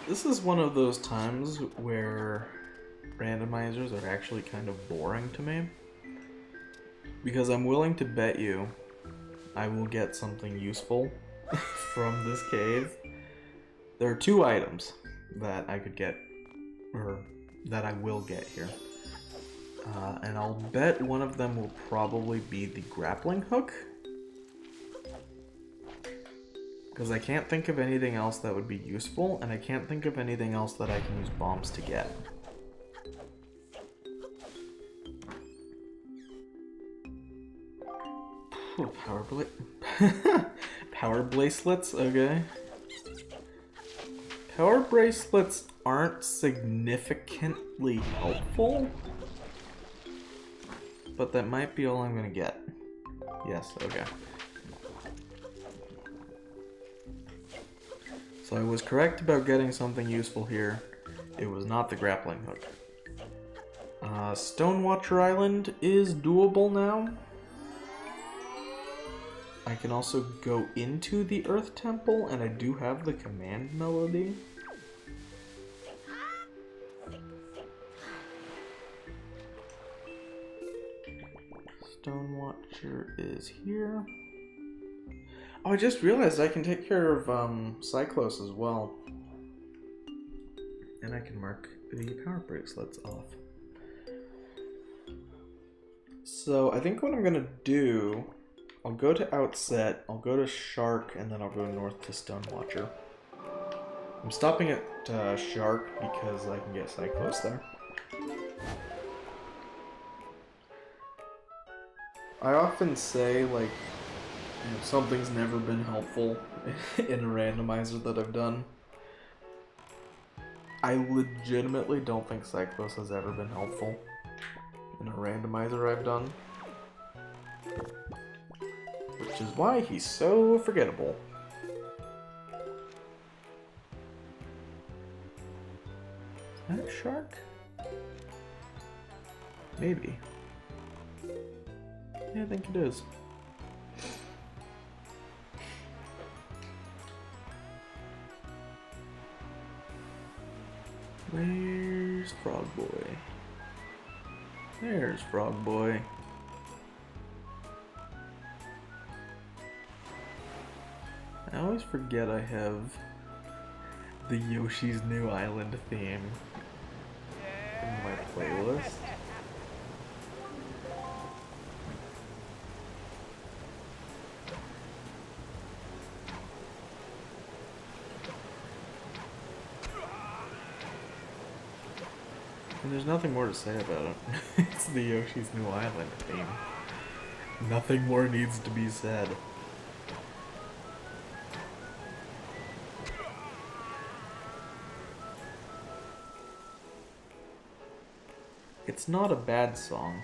Speaker 1: This is one of those times where randomizers are actually kind of boring to me. Because I'm willing to bet you I will get something useful from this cave. There are two items that I could get, or that I will get here. And I'll bet one of them will probably be the grappling hook. Because I can't think of anything else that would be useful, and I can't think of anything else that I can use bombs to get. Power bracelets, okay. Power bracelets aren't significantly helpful, but that might be all I'm gonna get. Yes, okay. So I was correct about getting something useful here. It was not the grappling hook. Stonewatcher Island is doable now. I can also go into the Earth Temple, and I do have the command melody. Stonewatcher is here. Oh, I just realized I can take care of Cyclos as well. And I can mark the power bracelets off. So I think what I'm gonna do, I'll go to Outset, I'll go to Shark, and then I'll go north to Stonewatcher. I'm stopping at Shark because I can get Cyclos there. I often say, like, you know, something's never been helpful in a randomizer that I've done. I legitimately don't think Cyclos has ever been helpful in a randomizer I've done. Which is why he's so forgettable. Is that a shark? Maybe. Yeah, I think it is. Where's Frog Boy? There's Frog Boy. I always forget I have the Yoshi's New Island theme in my playlist. And there's nothing more to say about it. It's the Yoshi's New Island theme. Nothing more needs to be said. It's not a bad song.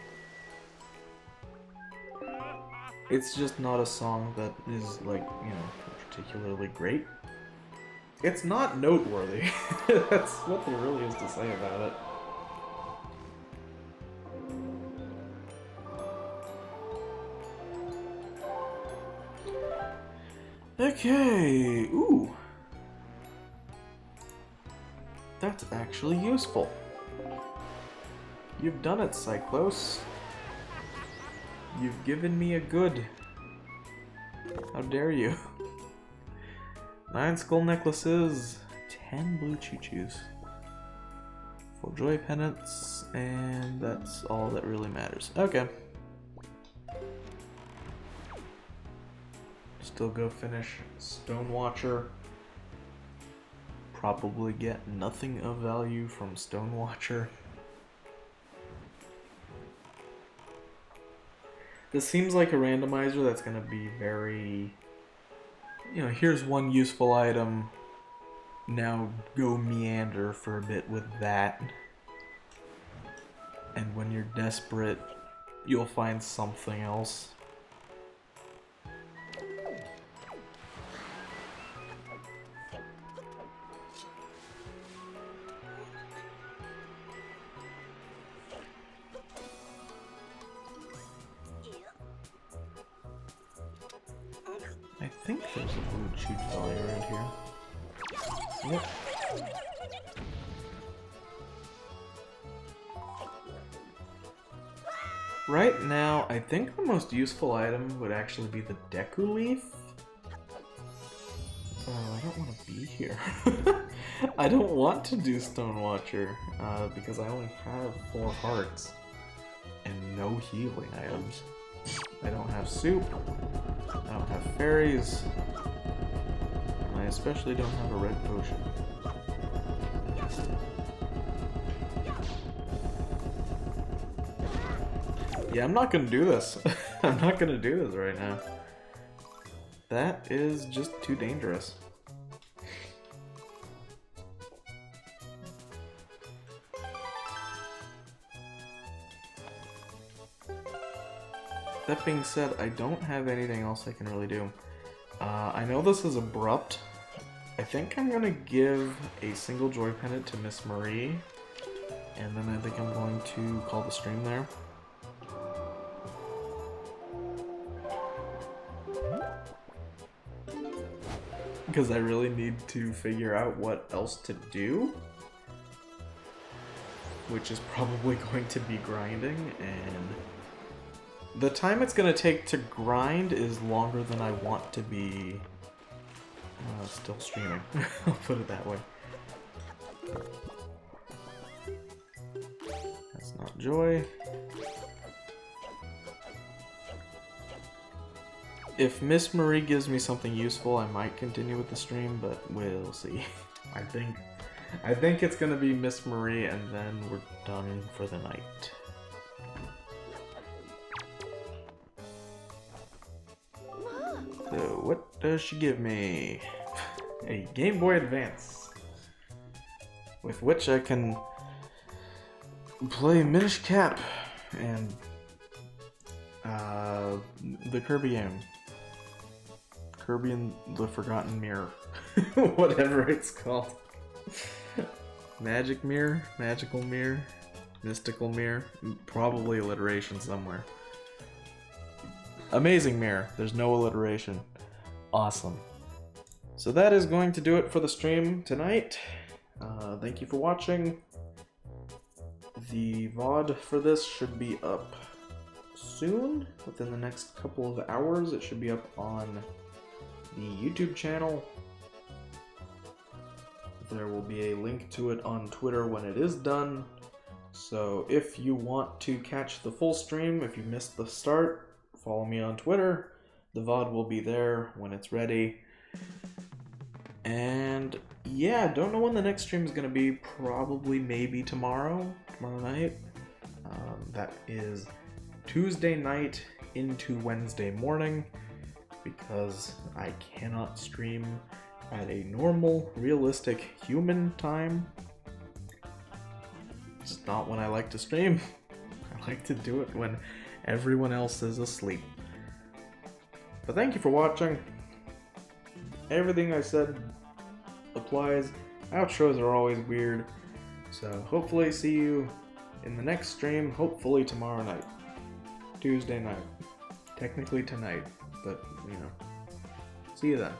Speaker 1: It's just not a song that is, like, you know, particularly great. It's not noteworthy. That's what there really is to say about it. Okay, ooh. That's actually useful. You've done it, Cyclos. You've given me a good. How dare you? 9 skull necklaces, 10 blue choo-choos, Couple joy pennants, and that's all that really matters. Okay. Still go finish Stonewatcher. Probably get nothing of value from Stonewatcher. This seems like a randomizer that's going to be very, you know, here's one useful item, now go meander for a bit with that. And when you're desperate, you'll find something else. I think there's a blue cheat dolly around here. Yep. Right now, I think the most useful item would actually be the Deku Leaf. I don't want to be here. I don't want to do Stonewatcher, because I only have 4 hearts and no healing items. I don't have soup, I don't have fairies, and I especially don't have a red potion. Yeah, I'm not gonna do this. I'm not gonna do this right now. That is just too dangerous. That being said, I don't have anything else I can really do. I know this is abrupt. I think I'm gonna give a single joy pendant to Miss Marie, and then I think I'm going to call the stream there. Because I really need to figure out what else to do, which is probably going to be grinding, and the time it's going to take to grind is longer than I want to be still streaming. I'll put it that way. That's not joy. If Miss Marie gives me something useful, I might continue with the stream, but we'll see. I think it's gonna be Miss Marie, and then we're done for the night. So, what does she give me? A Game Boy Advance, with which I can play Minish Cap and the Kirby game. Kirby and the Forgotten Mirror. Whatever it's called. Magic Mirror? Magical Mirror? Mystical Mirror? Probably alliteration somewhere. Amazing Mirror. There's no alliteration. Awesome. So that is going to do it for the stream tonight. Thank you for watching. The VOD for this should be up soon. Within the next couple of hours, it should be up on the YouTube channel. There will be a link to it on Twitter when it is done. So if you want to catch the full stream, if you missed the start, follow me on Twitter. The VOD will be there when it's ready. And yeah, don't know when the next stream is going to be. Probably maybe tomorrow night. That is Tuesday night into Wednesday morning, because I cannot stream at a normal, realistic human time. It's not when I like to stream. I like to do it when everyone else is asleep. But thank you for watching. Everything I said applies. Outros are always weird. So hopefully see you in the next stream, hopefully tomorrow night. Tuesday night. Technically tonight, but you know. See you then.